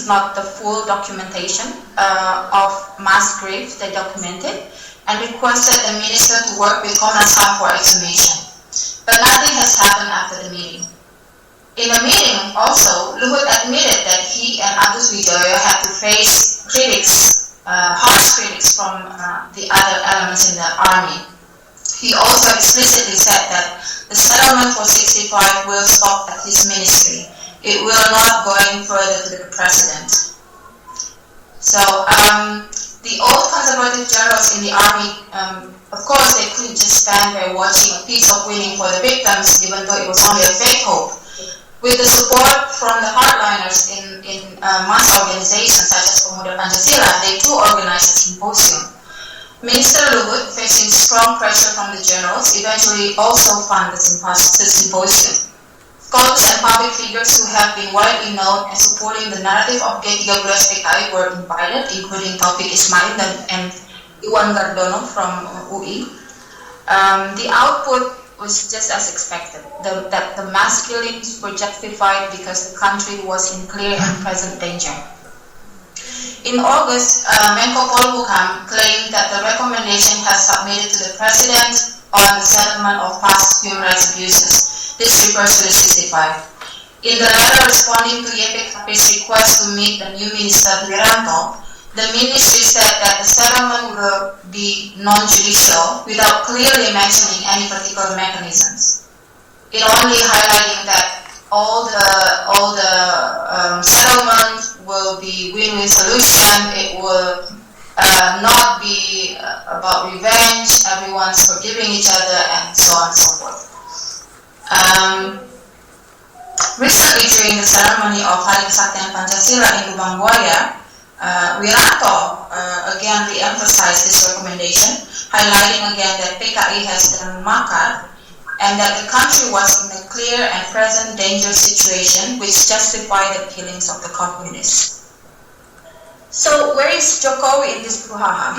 not the full documentation, of mass graves they documented, and requested the minister to work with Komnas HAM for exhumation. But nothing has happened after the meeting. In the meeting, also, Luhut admitted that he and Agus Wijoyo had to face critics, harsh critics from the other elements in the army. He also explicitly said that the settlement for 65 will stop at his ministry. It will not go any further to the president. So, the old conservative generals in the army, of course, they couldn't just stand there watching a piece of winning for the victims, even though it was only a fake hope. With the support from the hardliners in mass organizations such as Pemuda Pancasila, they too organized a symposium. Minister Luhut, facing strong pressure from the generals, eventually also funded the symposium. Scholars and public figures who have been widely known as supporting the narrative of G13 PKI were invited, including Taufik Ismail and Iwan Gardono from UI. The output was just as expected, that the mass killings were justified because the country was in clear and present danger. In August, Menko Polhukam claimed that the recommendation has submitted to the President on the settlement of past human rights abuses. This refers to the 65. In the letter responding to YPKP's request to meet the new Minister Wiranto, the ministry said that the settlement will be non-judicial without clearly mentioning any particular mechanisms. It only highlighting that all the settlement will be win-win solution. It will not be about revenge. Everyone's forgiving each other, and so on and so forth. Recently, during the ceremony of Hari Kesaktian Pancasila in Lubang Buaya, Wiranto again re-emphasized this recommendation, highlighting again that PKI has done makar and that the country was in a clear and present danger situation which justified the killings of the communists. So where is Jokowi in this brouhaha?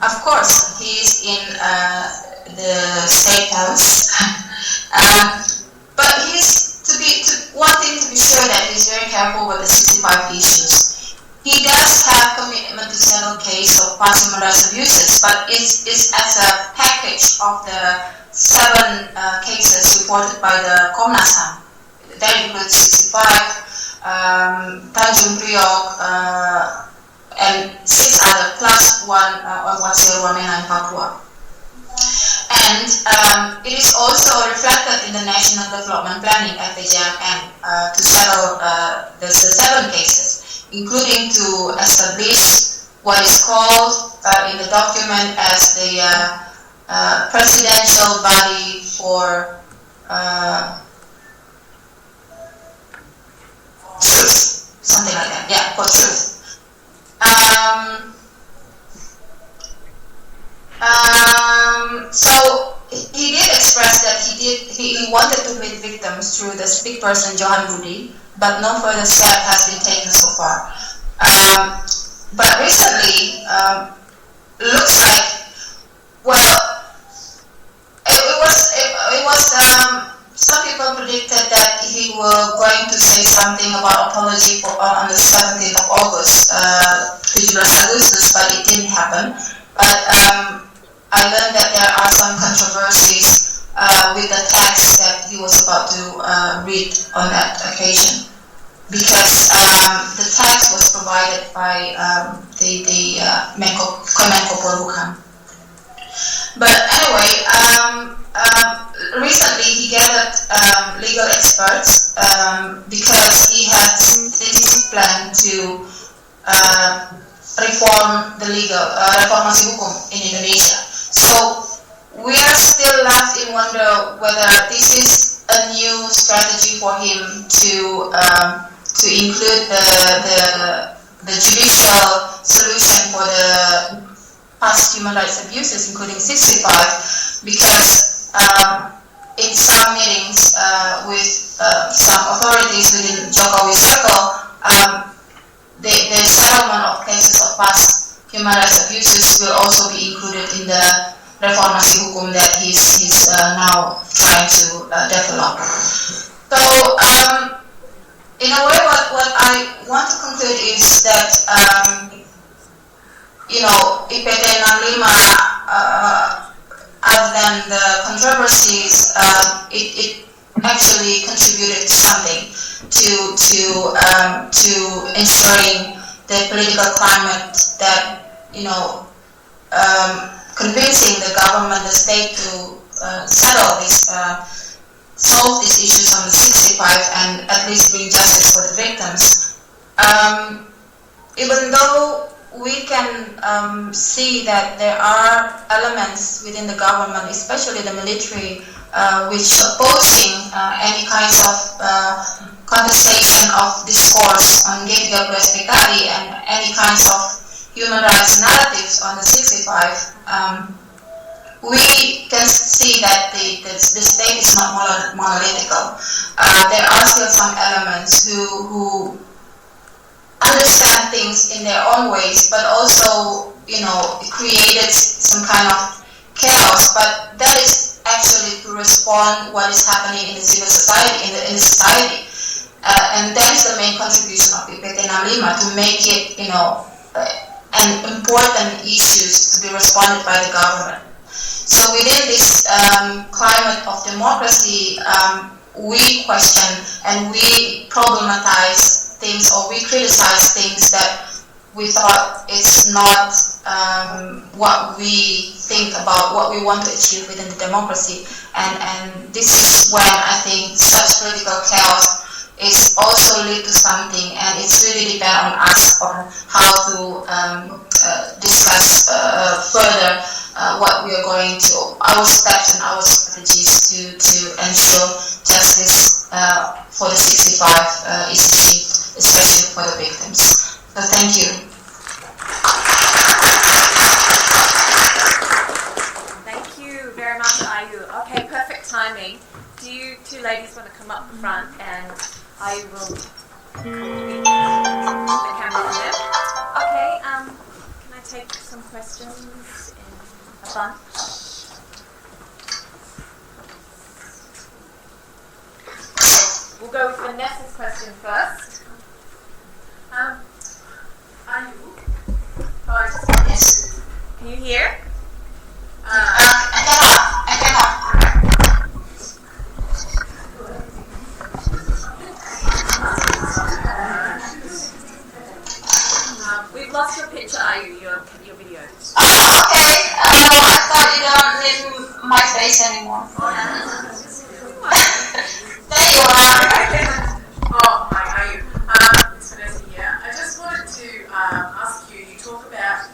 Of course, he is in the State House, but one thing to be sure that he's very careful with the 65 issues. He does have commitment to settle case of past human rights abuses, but it's as a package of the 7 cases reported by the Komnas HAM. That includes 65, Tanjung Priok, and 6 other, plus one on Watsir Wamena in Papua. And it is also reflected in the National Development Planning (FDJMN) to settle the 7 cases, including to establish what is called in the document as the presidential body for truth, something like that. Yeah, for truth. So he did express that he wanted to meet victims through the speak person Johan Budi, but no further step has been taken so far. But recently, looks like, well, it was some people predicted that he was going to say something about apology on the 17th of August, 17 Agustus, but it didn't happen. But I learned that there are some controversies with the text that he was about to read on that occasion, because the text was provided by the Menko Polhukam. But anyway, recently he gathered legal experts because he had this plan to reform the legal reformasi hukum in Indonesia. So we are still left in wonder whether this is a new strategy for him to include the judicial solution for the past human rights abuses, including 65, because in some meetings with some authorities within Jokowi's circle, the settlement of cases of past human rights abuses will also be included in the reformasi hukum that he's now trying to develop. So, in a way, what I want to conclude is that, IPT 65, other than the controversies, it actually contributed something to ensuring the political climate that, convincing the government, the state to solve these issues on the 65 and at least bring justice for the victims. Even though we can see that there are elements within the government, especially the military, which opposing any kinds of contestation of discourse on G30 and any kinds of human rights narratives on the 65, we can see that the state is not monolithical. There are still some elements who understand things in their own ways, but also, created some kind of chaos. But that is actually to respond what is happening in the civil society, in the society. And that is the main contribution of IPT 65, to make it, an important issues to be responded by the government. So within this climate of democracy, we question and we problematize things, or we criticize things that we thought it's not what we think about, what we want to achieve within the democracy. And this is when I think such political chaos is also lead to something, and it's really depend on us on how to discuss further what we are going to, our steps and our strategies to ensure justice for the 65 is achieved, especially for the victims. So thank you. Thank you very much, Ayu. Okay, perfect timing. Do you two ladies want to come up front, and I will put the camera on them. Okay, can I take some questions in a bunch? We'll go with Vanessa's question first. Are you? I just wanted Yes. to. Can you hear? I cannot. We've lost your picture, Ayu, your video. Okay. I thought you don't need my face anymore. There you are. Oh, hi, are you? It's Vanessa here. I just wanted to ask you, you talk about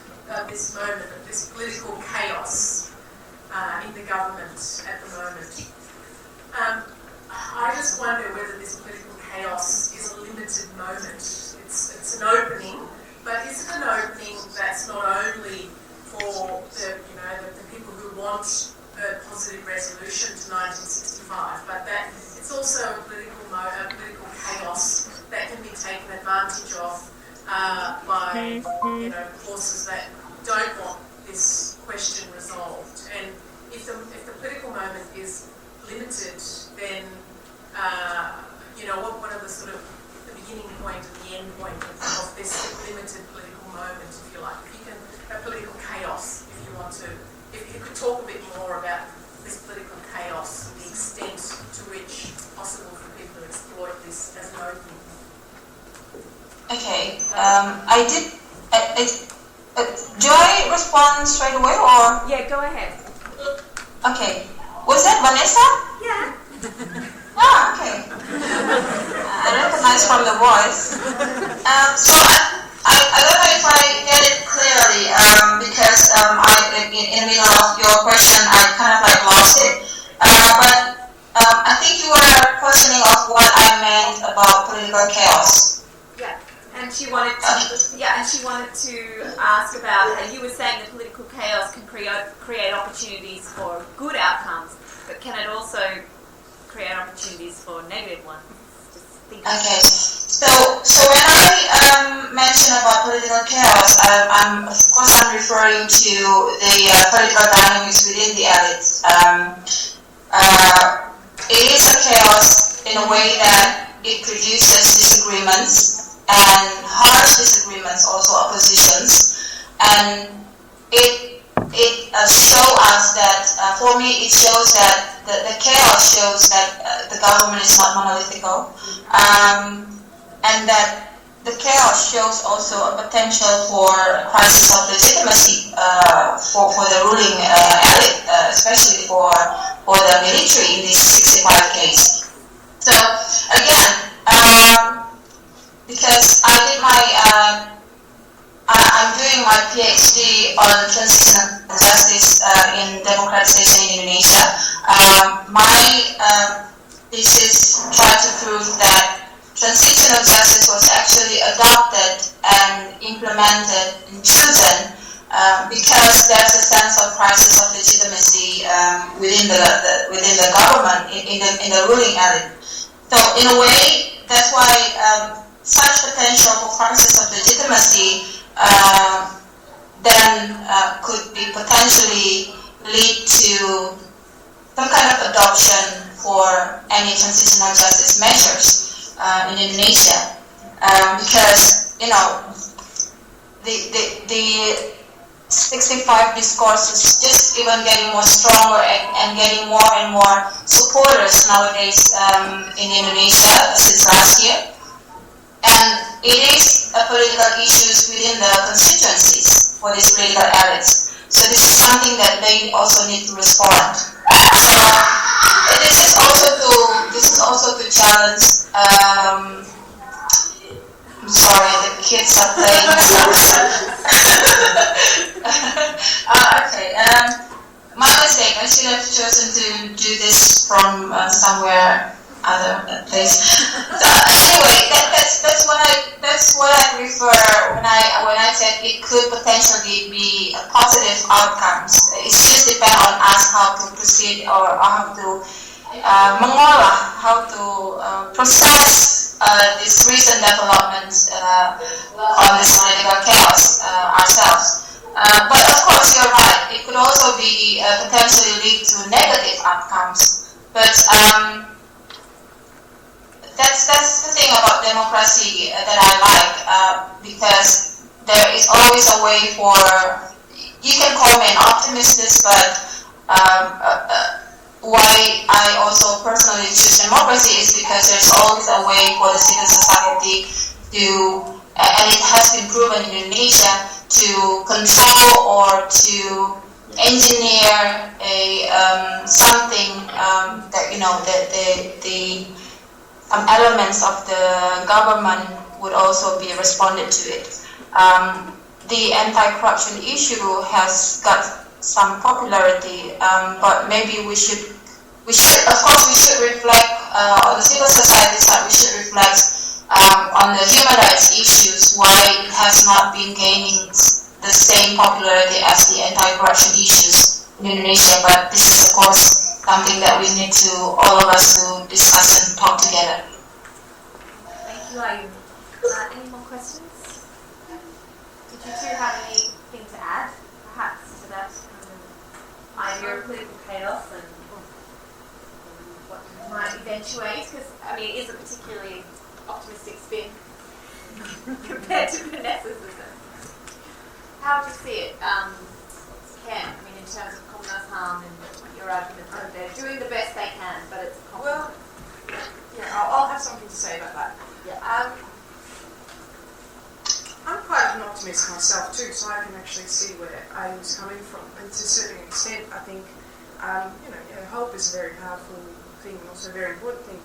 this moment of this political chaos in the government at the moment. I just wonder whether this political chaos is a limited moment. It's an opening, but is it an opening that's not only for the people who want a positive resolution to 1965, but that it's also a political chaos that can be taken advantage of by forces that don't want this question resolved. And if the political moment is limited, then what are the sort of the beginning point and the end point of this limited political moment, if you like? If you can, a political chaos, if you want to, if you could talk a bit more about this political chaos, the extent to which it's possible for people to exploit this as an opening. Okay, I did. Do I respond straight away or? Yeah, go ahead. Okay, was that Vanessa? Yeah. Ah, okay. I recognize from the voice. So I don't know if I get it clearly because in the middle of your question I kind of like lost it. But I think you were questioning of what I meant about political chaos. Yeah, and she wanted to ask about how you were saying that political chaos can create opportunities for good outcomes, but can it also create opportunities for negative ones? Okay, so when I mention about political chaos, I'm referring to the political dynamics within the elites. It is a chaos in a way that it produces disagreements and harsh disagreements, also oppositions, and it shows us that, for me, it shows that the chaos shows that the government is not monolithical, and that the chaos shows also a potential for a crisis of legitimacy for the ruling elite, especially for the military in this 65 case. So again, because I'm doing my PhD on transitional justice in democratization in Indonesia. My thesis tried to prove that transitional justice was actually adopted and implemented and chosen because there's a sense of crisis of legitimacy within the government, in the ruling elite. So in a way, that's why such potential for crisis of legitimacy then could be potentially lead to some kind of adoption for any transitional justice measures in Indonesia, because the 65 discourse is just even getting more stronger and getting more and more supporters nowadays in Indonesia since last year. And it is a political issues within the constituencies for these political elites. So this is something that they also need to respond. So this is also to challenge. I'm sorry, the kids are playing. Okay. My mistake. I should have chosen to do this from somewhere other place. So anyway, that's what I refer when I said it could potentially be a positive outcomes. It just depends on us how to proceed or how to mengolah, how to process these recent developments on this political chaos ourselves. But of course, you're right. It could also be potentially lead to negative outcomes. But that's the thing about democracy that I like, because there is always a way for, you can call me an optimist, but why I also personally choose democracy is because there's always a way for the civil society to, and it has been proven in Indonesia, to control or to engineer something that the some elements of the government would also be responded to it. The anti-corruption issue has got some popularity, but maybe we should we should reflect on the civil society side. We should reflect on the human rights issues, why it has not been gaining the same popularity as the anti-corruption issues in Indonesia. But this is, of course, something that we need to, all of us, to discuss and talk together. Thank you, Ayu. Any more questions? Did you two have anything to add, perhaps, to that idea of political chaos and what might eventuate? Because, I mean, it is a particularly optimistic spin compared to Vanessa's, isn't it? How do you see it, Ken? I mean, in terms of Komnas HAM and your argument that they're doing the best they can, but it's Well, yeah, I'll have something to say about that. Yeah. I'm quite an optimist myself too, so I can actually see where I was coming from. And to a certain extent, I think, hope is a very powerful thing and also a very important thing.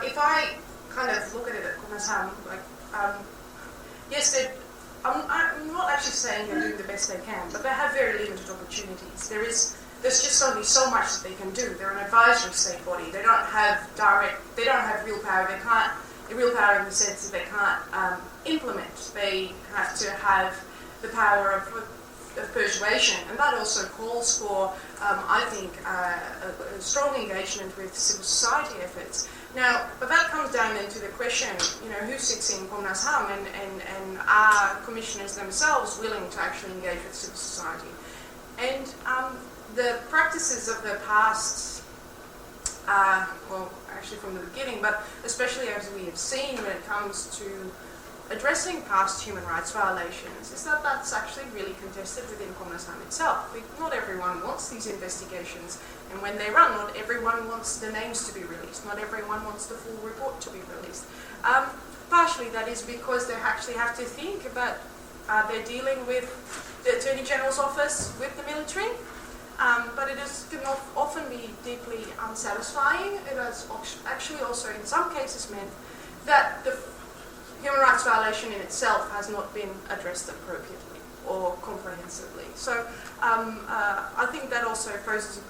If I kind of look at it at Komnas HAM, yes, I'm not actually saying they're doing the best they can, but they have very limited opportunities. There's just only so much that they can do. They're an advisory state body. They don't have real power. They can't, real power in the sense that they can't implement. They have to have the power of persuasion, and that also calls for, I think, a strong engagement with civil society efforts. Now, but that comes down into the question, who sits in Komnas HAM, and are commissioners themselves willing to actually engage with civil society? And the practices of the past, actually from the beginning, but especially as we have seen when it comes to addressing past human rights violations, is that that's actually really contested within Komnas HAM itself. Not everyone wants these investigations, and when they run, not everyone wants the names to be released, not everyone wants the full report to be released. Partially that is because they actually have to think about they're dealing with the Attorney General's office, with the military, but it can often be deeply unsatisfying. It has actually also in some cases meant that the human rights violation in itself has not been addressed appropriately or comprehensively. So I think that also poses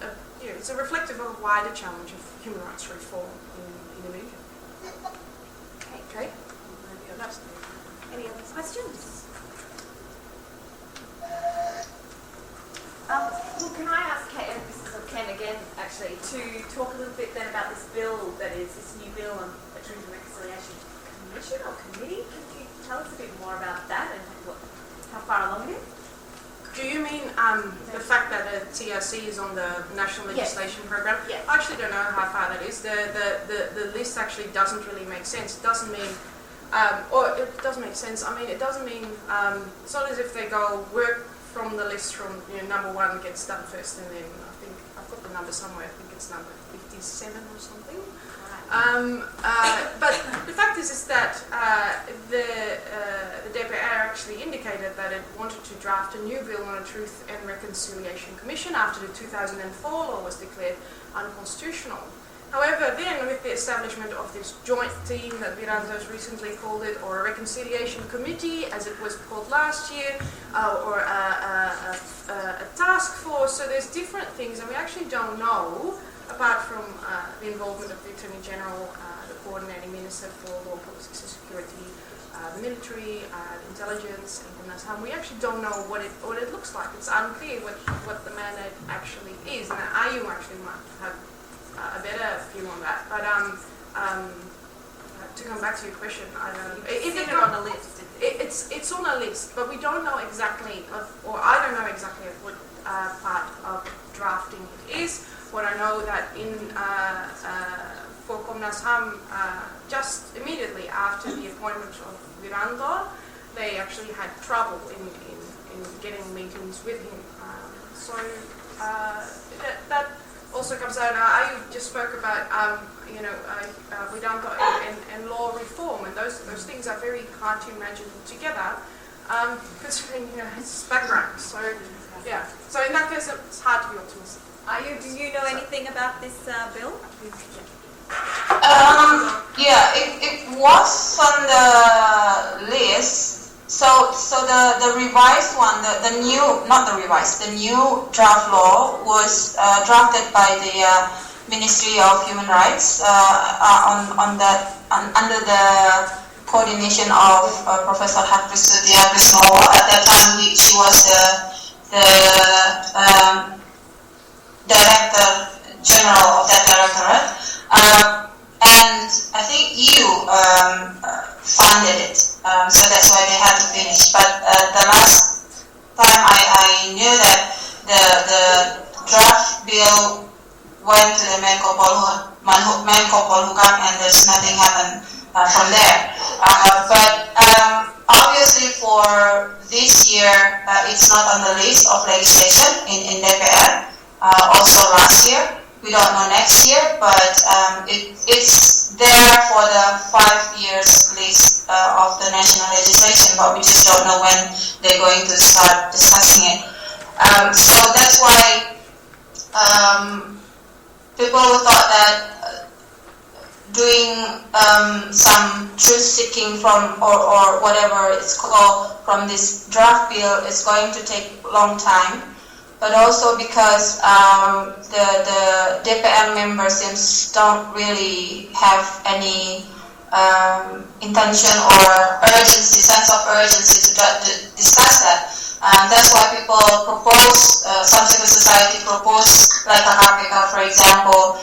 it's a reflective of a wider challenge of human rights reform in Indonesia. Okay. Any other questions? Can I ask Ken again, actually, to talk a little bit then about this bill that is this new bill on the Truth and Reconciliation Commission or Committee? Can you tell us a bit more about that and how far along it is? Do you mean the fact that the TRC is on the National Legislation Program? Yes. I actually don't know how far that is. The list actually doesn't really make sense. It doesn't mean, or it does make sense. I mean, it doesn't mean, it's not as if they go work from the list from number 1 gets done first, and then I think I've got the number somewhere. I think it's number 57 or something. But the fact is that the DPR actually indicated that it wanted to draft a new bill on a Truth and Reconciliation Commission after the 2004 law was declared unconstitutional. However, then with the establishment of this joint team that Wiranto has recently called it, or a reconciliation committee, as it was called last year, or a task force, so there's different things, and we actually don't know, apart from the involvement of the Attorney General, the coordinating minister for law, politics and security, the military, intelligence, and Komnas HAM, we actually don't know what it looks like. It's unclear what the mandate actually is, and Ayu actually might have a better view on that. But to come back to your question, I don't know. It's on a list. It's on a list, but we don't know exactly, or I don't know exactly what part of drafting it is. What I know that for Komnas HAM, just immediately after the appointment of Wiranto, they actually had trouble in getting meetings with him. That also comes out. I just spoke about Wiranto and law reform, and those things are very hard to imagine together, considering his background. So yeah. So in that case, it's hard to be optimistic. Do you know anything about this bill? It was on the list. So the revised one, the new draft law was drafted by the Ministry of Human Rights under the coordination of Professor Setiawan. At that time, she was the Director General of that directorate, and I think EU funded it, so that's why they had to finish. But the last time I knew that the draft bill went to the Menko Polhukam, and there's nothing happened from there. But obviously for this year, it's not on the list of legislation in DPR. Also last year, we don't know next year, but it's there for the 5 years list of the national legislation, but we just don't know when they're going to start discussing it. So that's why people thought that doing some truth-seeking from or whatever it's called from this draft bill is going to take a long time. But also because the DPR members don't really have any intention or urgency, sense of urgency to discuss that. That's why people propose, some civil society propose, like a KPK, for example,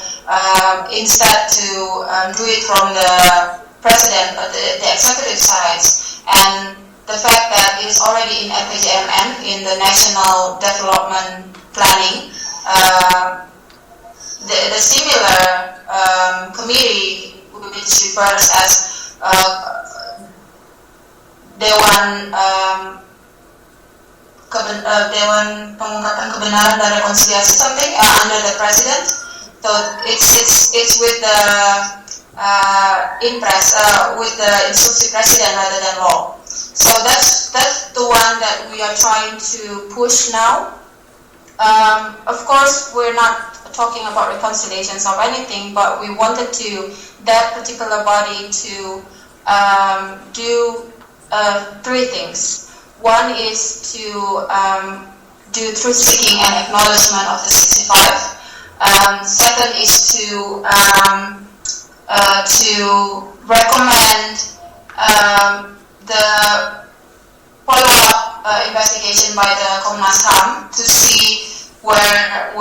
instead to do it from the president or the executive sides. And the fact that it's already in FHMN, in the National Development Planning, the similar committee, which refers as Dewan Pengungkapan Kebenaran dan Rekonsiliasi, something under the president. So it's with the impress with the instruksi president rather than law. So that's the one that we are trying to push now. Of course, we're not talking about reconciliations or anything, but we wanted that particular body to do 3 things. One is to do truth-seeking and acknowledgement of the 65. Second is to recommend the follow-up investigation by the Komnas HAM to see where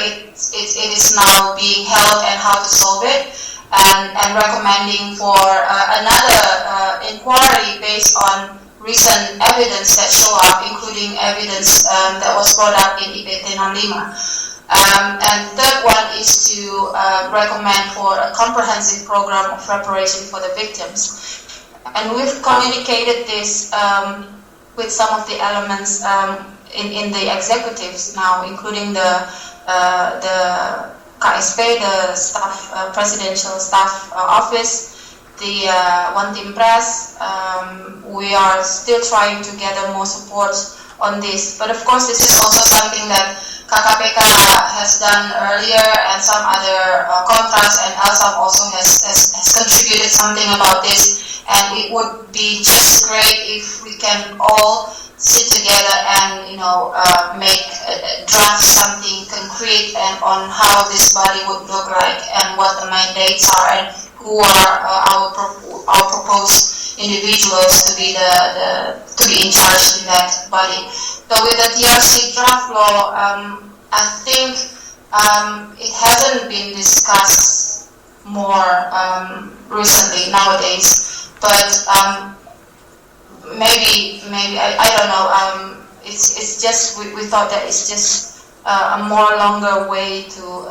it is now being held and how to solve it, and recommending for another inquiry based on recent evidence that show up, including evidence that was brought up in IPT 65. And third one is to recommend for a comprehensive program of reparation for the victims. And we've communicated this with some of the elements in the executives now, including the KSP, the staff, presidential staff office, the One Team Press. We are still trying to gather more support on this. But of course, this is also something that KKPK has done earlier, and some other contracts, and ALSAM also has contributed something about this. And it would be just great if we can all sit together and draft something concrete and on how this body would look like and what the mandates are and who are our proposed individuals to be in charge in that body. So with the DRC draft law, I think it hasn't been discussed more recently nowadays, but maybe I don't know. It's just we thought that it's just a more longer way to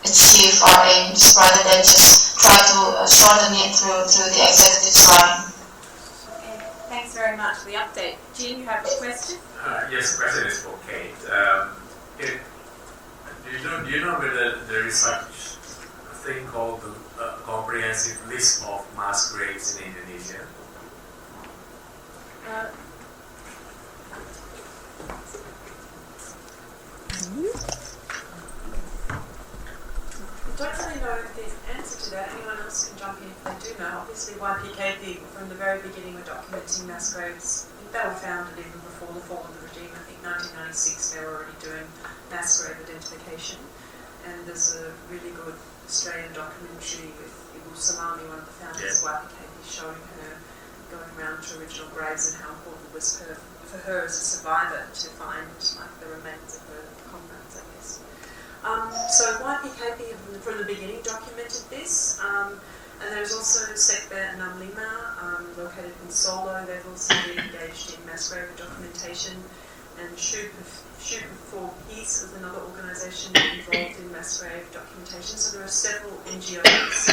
achieve our aims rather than just try to shorten it through the executive side. Okay, thanks very much for the update. Jean, you have a question? Yes, the question is for Kate. Do you know whether there is such a thing called the comprehensive list of mass graves in Indonesia? I don't really know the answer to that. Anyone else can jump in if they do know. Obviously, YPKP from the very beginning were documenting mass graves. They were founded even before the fall of the regime. I think 1996 they were already doing mass grave identification. and there's a really good Australian documentary with Ibu Salami, one of the founders of YPKP, showing her going around to original graves and how important it was for her as a survivor to find like the remains of her comrades, I guess. So YPKP from the beginning documented this, and there's also Sekbe and Namlima, located in Solo. They've also been engaged in mass grave documentation, and Shoot for Peace is another organisation involved in mass grave documentation. So there are several NGOs.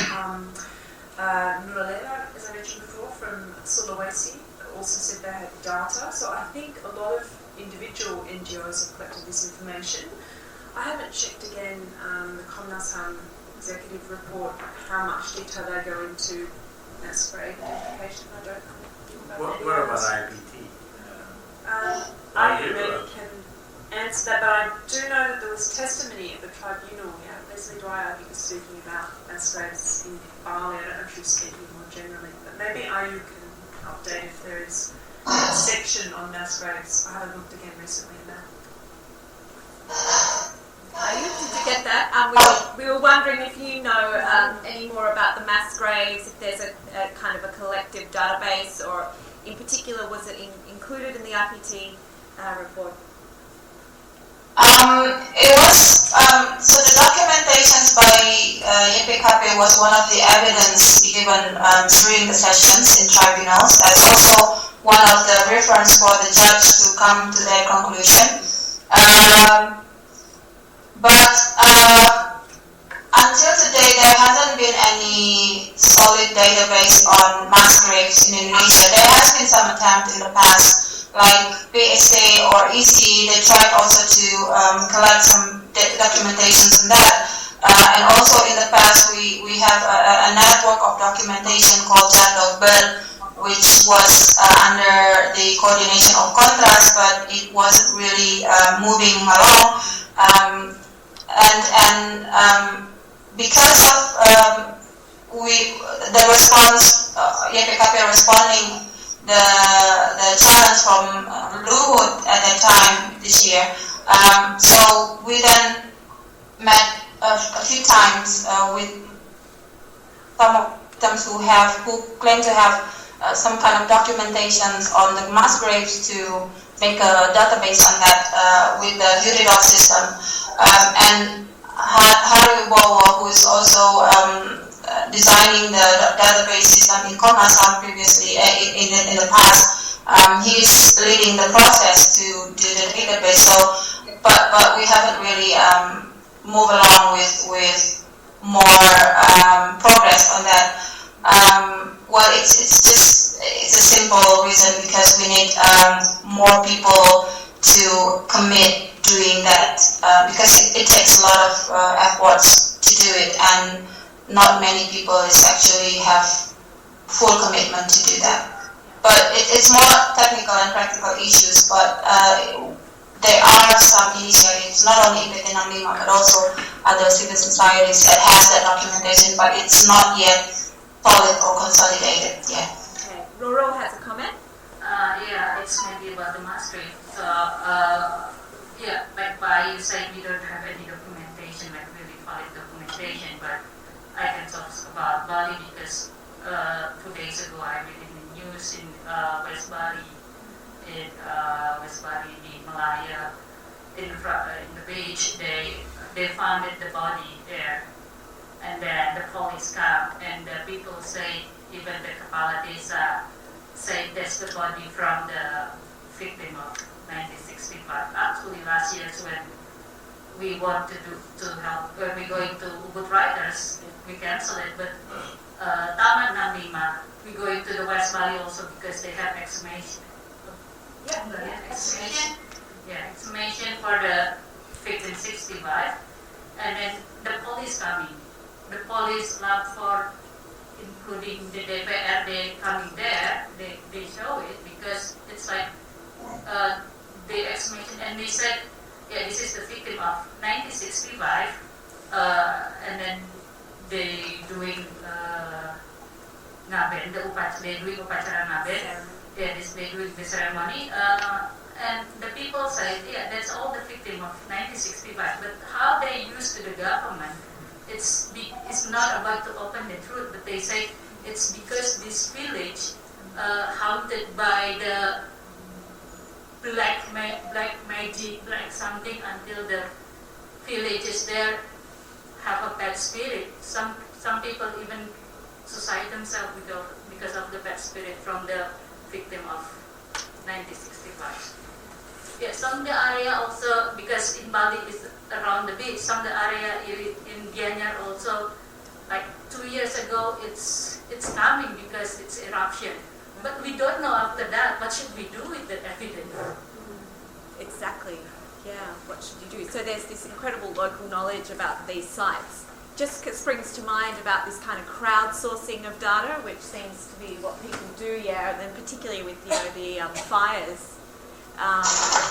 Nuralela, as I mentioned before, from Sulawesi, also said they had data. So I think a lot of individual NGOs have collected this information. I haven't checked again the Komnas HAM executive report, how much detail they go into mass grave identification. I don't know. What about IPT? I maybe can answer that, but I do know that there was testimony at the tribunal. Yeah, Leslie Dwyer, I think, was speaking about mass graves in Bali. I don't know if she was speaking more generally, but maybe IU can update if there is a section on mass graves. I haven't looked again recently in that. Did you get that? We were wondering if you know any more about the mass graves, if there's a kind of a collective database, or in particular, was it included in the IPT report? It was, so the documentations by YPKP was one of the evidence given during the sessions in tribunals. That's also one of the reference for the judge to come to their conclusion. But until today, there hasn't been any solid database on mass graves in Indonesia. There has been some attempt in the past, like PSA or EC. They tried also to collect some documentations on that. And also in the past, we have a network of documentation called Jadwal Bel, which was under the coordination of Contras, but it wasn't really moving along. And because of the response, YPKP responding the challenge from Luhut at that time this year, so we then met a few times with some of them who claim to have some kind of documentations on the mass graves to make a database on that with the Uridoc system. And Hari Wibowo, who is also designing the database system in Komnas HAM previously in the past, he's leading the process to do the database. So, but we haven't really moved along with more progress on that. Well, it's a simple reason, because we need more people to commit doing that, because it takes a lot of efforts to do it, and not many people actually have full commitment to do that. But it's more technical and practical issues, but there are some initiatives, not only within Namlima, but also other civil societies that has that documentation, but it's not yet solid or consolidated yet. Okay. Roro has a comment? Yeah, it's maybe about the mass grave. So, yeah, like by you saying we don't have any documentation, like really valid documentation, but I can talk about Bali because 2 days ago I read in the news in West Bali, in Malaya, in the beach, they found the body there, and then the police come, and the people say, even the Kepala Desa say that's the body from the victim of 1965. Actually, last year when we want to help, when we're going to Ubud Riders, we cancel it, but Taman Namlima, we're going to the West Valley also because they have exhumation. Exhumation. Yeah, exhumation for the victim 65, and then the police coming. The police lab for including the DPRD coming there, they show it because it's like the exhumation, and they said, yeah, this is the victim of 1965, and then they doing ngaben, they doing upacara ngaben, they doing the ceremony, and the people say, yeah, that's all the victim of 1965. 1965. But how they use to the government, it's not about to open the truth, but they say it's because this village haunted by the black magic, black something, until the villagers there have a bad spirit. Some people even suicide themselves because of the bad spirit from the victim of 1965. Yeah, some of the area also, because in Bali is around the beach, some of the area in Gianyar also, like 2 years ago, it's coming because it's eruption. But we don't know after that, what should we do with the evidence? Exactly. Yeah, what should you do? So there's this incredible local knowledge about these sites. Just springs to mind about this kind of crowdsourcing of data, which seems to be what people do, yeah, and then particularly with the fires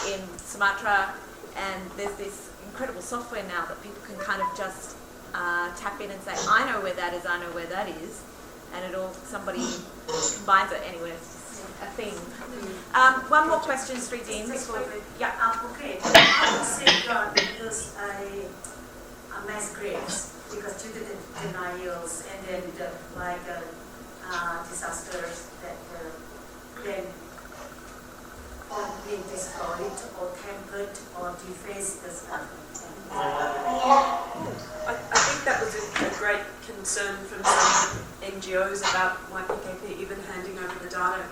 in Sumatra, and there's this incredible software now that people can kind of just tap in and say, I know where that is, I know where that is, and somebody combines it anyway. It's just a thing. One more question, Sridin. Yeah. Okay. I would safeguard because mass graves, because due to the denials and then disasters that then being destroyed or tampered or defaced the stuff. I think that was a great concern from some NGOs about YPKP even handing over the data.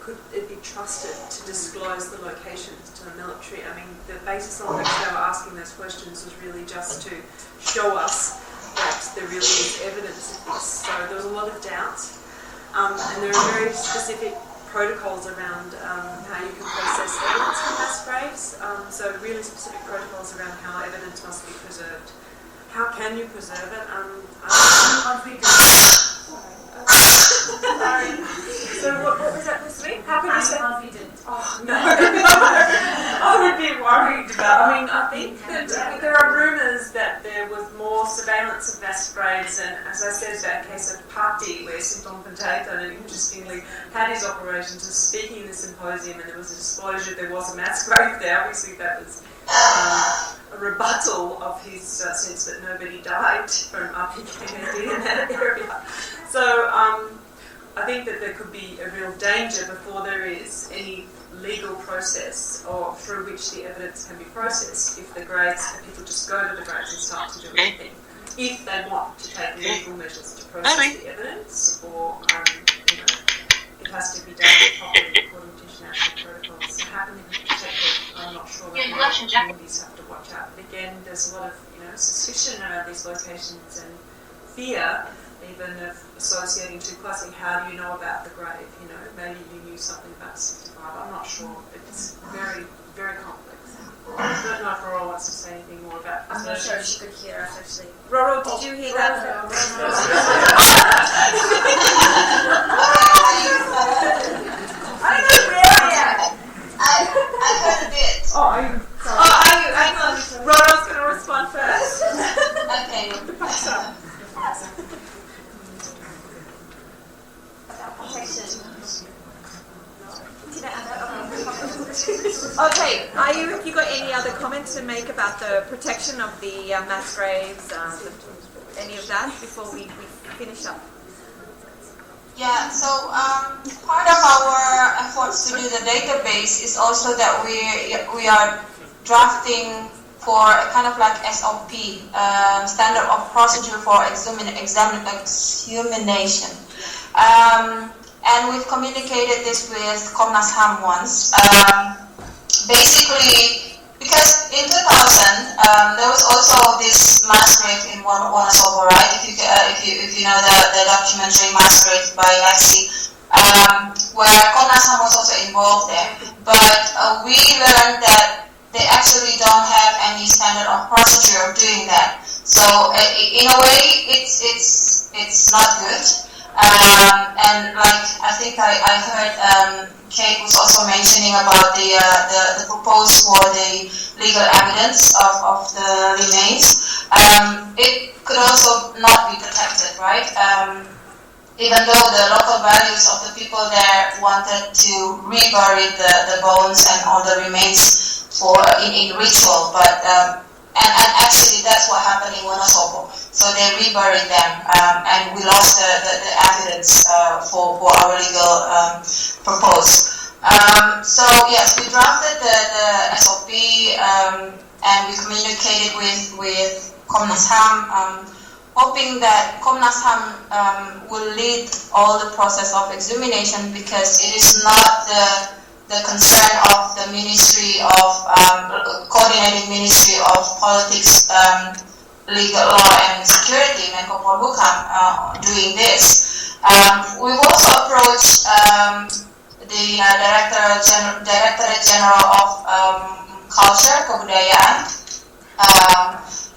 Could it be trusted to disclose the locations to the military? I mean, the basis on which they were asking those questions was really just to show us that there really is evidence of this. So there was a lot of doubt, and there are very specific protocols around how you can process evidence from mass graves. So really specific protocols around how evidence must be preserved. How can you preserve it? Sorry. So what was that this week? How can you say? Confident. Oh no, I would be worried about. I mean, I think that there are rumours that there was more surveillance of mass graves, and as I said, that case of Pati, where Sintong Panjaitan, interestingly, had his operations, was speaking in the symposium, and there was a disclosure there was a mass grave there. Obviously, that was a rebuttal of his sense that nobody died from RPKND in that area. So I think that there could be a real danger before there is any legal process or through which the evidence can be processed if the graves, if people just go to the graves and start to do anything. If they want to take legal measures to process the evidence, or it has to be done properly according to international protocols. So how can they be protected? I'm not sure that communities have to watch out. But again, there's a lot of suspicion around these locations and fear even of associating too closely. How do you know about the grave? Maybe you knew something about 65. I'm not sure. It's very, very complex. I don't know if Roro wants to say anything more about this. I'm not sure if she could hear us actually. Roro, did you hear that? I don't know where I am. I heard a bit. Oh, are you? Hang on. Roro's going to respond first. Okay. Okay, have you got any other comments to make about the protection of the mass graves, any of that before we finish up? Yeah, so part of our efforts to do the database is also that we are drafting for a kind of like SOP, standard of procedure for examination. And we've communicated this with Komnas HAM once. Basically, because in 2000 there was also this mass grave in Wonosobo, right? If you know the documentary Mass Grave by Lexi, where Komnas HAM was also involved there. But we learned that they actually don't have any standard of procedure of doing that. So in a way, it's not good. And like I think I heard Kate was also mentioning about the proposed for the legal evidence of the remains. It could also not be protected, right? Even though the local values of the people there wanted to rebury the bones and all the remains for in ritual, but and actually that's what happened in Wonosobo. So they reburied them, and we lost the evidence for our legal purpose. So yes, we drafted the SOP, and we communicated with Komnas HAM, hoping that Komnas HAM will lead all the process of examination, because it is not the concern of the Ministry of Coordinating Ministry of Politics, Legal Law and Security, Menko Polhukam, doing this. We've also approached the Directorate General of Culture, Kebudayaan,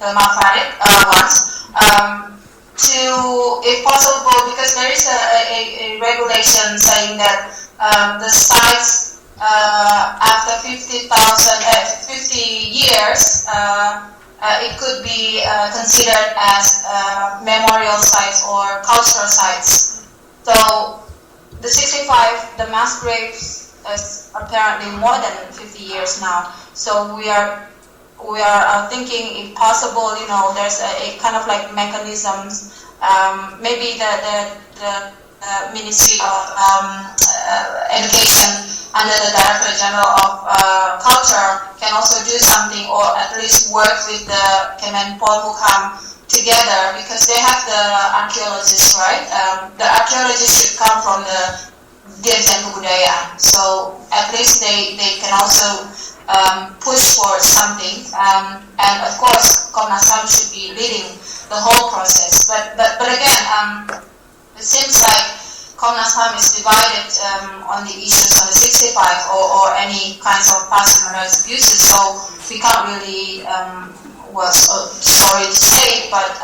Hilma Farid, once, to, if possible, because there is a regulation saying that the sites after 50 years, it could be considered as memorial sites or cultural sites. So the 65, the mass graves, is apparently more than 50 years now. So we are thinking, if possible, there's a kind of like mechanisms. Maybe the Ministry of Education under the Director General of Culture can also do something, or at least work with the Kemen Polhukam together, because they have the archaeologists, right? The archaeologists should come from the Dirjen Kebudayaan, so at least they can also push for something, and of course Komnas HAM should be leading the whole process. But again, it seems like Komnas HAM is divided on the issues on the 65 or any kinds of past human rights abuses, so we can't really, sorry to say, but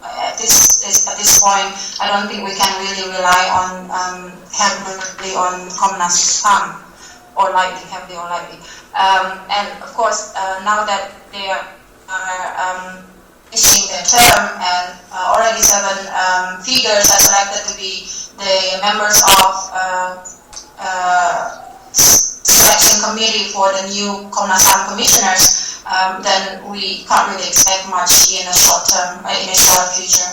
at this point, I don't think we can really rely on heavily on Komnas HAM, or heavily or lightly. And of course, now that they are finishing their term, and already 7 figures are selected to be the members of selection committee for the new Komnas HAM commissioners, then we can't really expect much in a short future.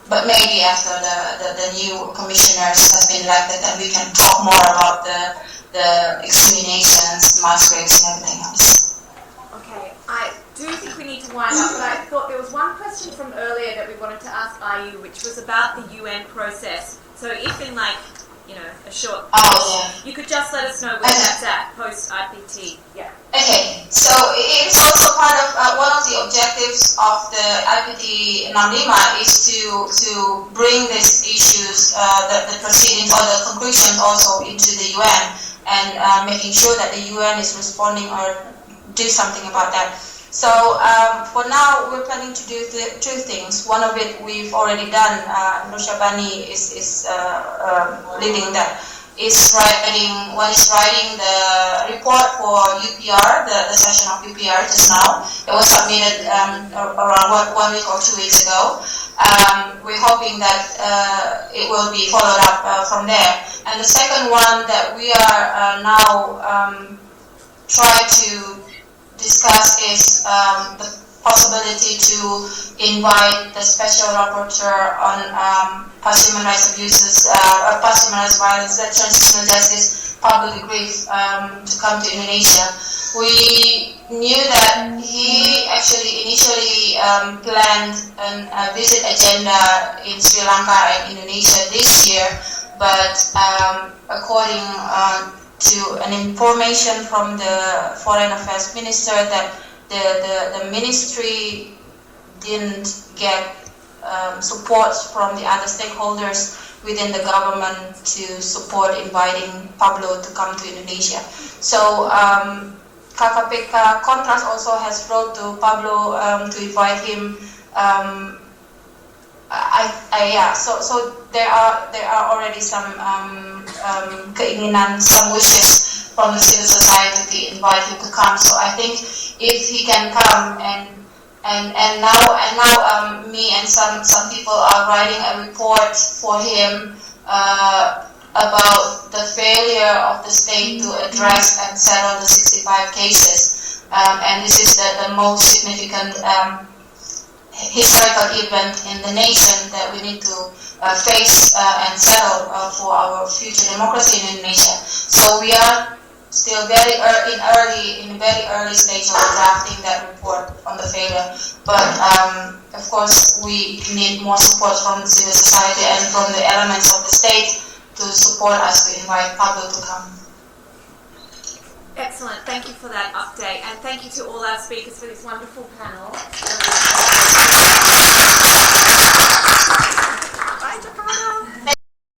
But maybe after the new commissioners have been elected, then we can talk more about the examinations, mass graves, and everything else. Okay, I do think we need to wind up, but I thought there was one question from earlier that we wanted to ask Ayu, which was about the UN process. So if in a short you could just let us know where that's at post IPT. Yeah. Okay, so it's also part of one of the objectives of the IPT 65 is to bring these issues, the proceedings or the conclusions also into the UN, and making sure that the UN is responding or do something about that. So for now, we're planning to do 2 things. One of it we've already done. Nur Shabani is leading that. One is writing the report for UPR, the session of UPR just now. It was submitted around 1 week or 2 weeks ago. We're hoping that it will be followed up from there. And the second one that we are now trying to discuss is the possibility to invite the special rapporteur on past human rights abuses, past human rights violence, transitional justice, public grief, to come to Indonesia. We knew that he actually initially planned a visit agenda in Sri Lanka and Indonesia this year, but according to an information from the Foreign Affairs Minister, that the ministry didn't get support from the other stakeholders within the government to support inviting Pablo to come to Indonesia. So KKPK Kontras also has wrote to Pablo to invite him. So there are already some keinginan, some wishes from the civil society to invite him to come. So I think if he can come, and now me and some people are writing a report for him about the failure of the state to address and settle the 65 cases. and this is the most significant historical event in the nation that we need to face and settle for our future democracy in Indonesia. So we are still in a very early stage of drafting that report on the failure. But of course, we need more support from civil society and from the elements of the state to support us to invite Pablo to come. Excellent. Thank you for that update, and thank you to all our speakers for this wonderful panel.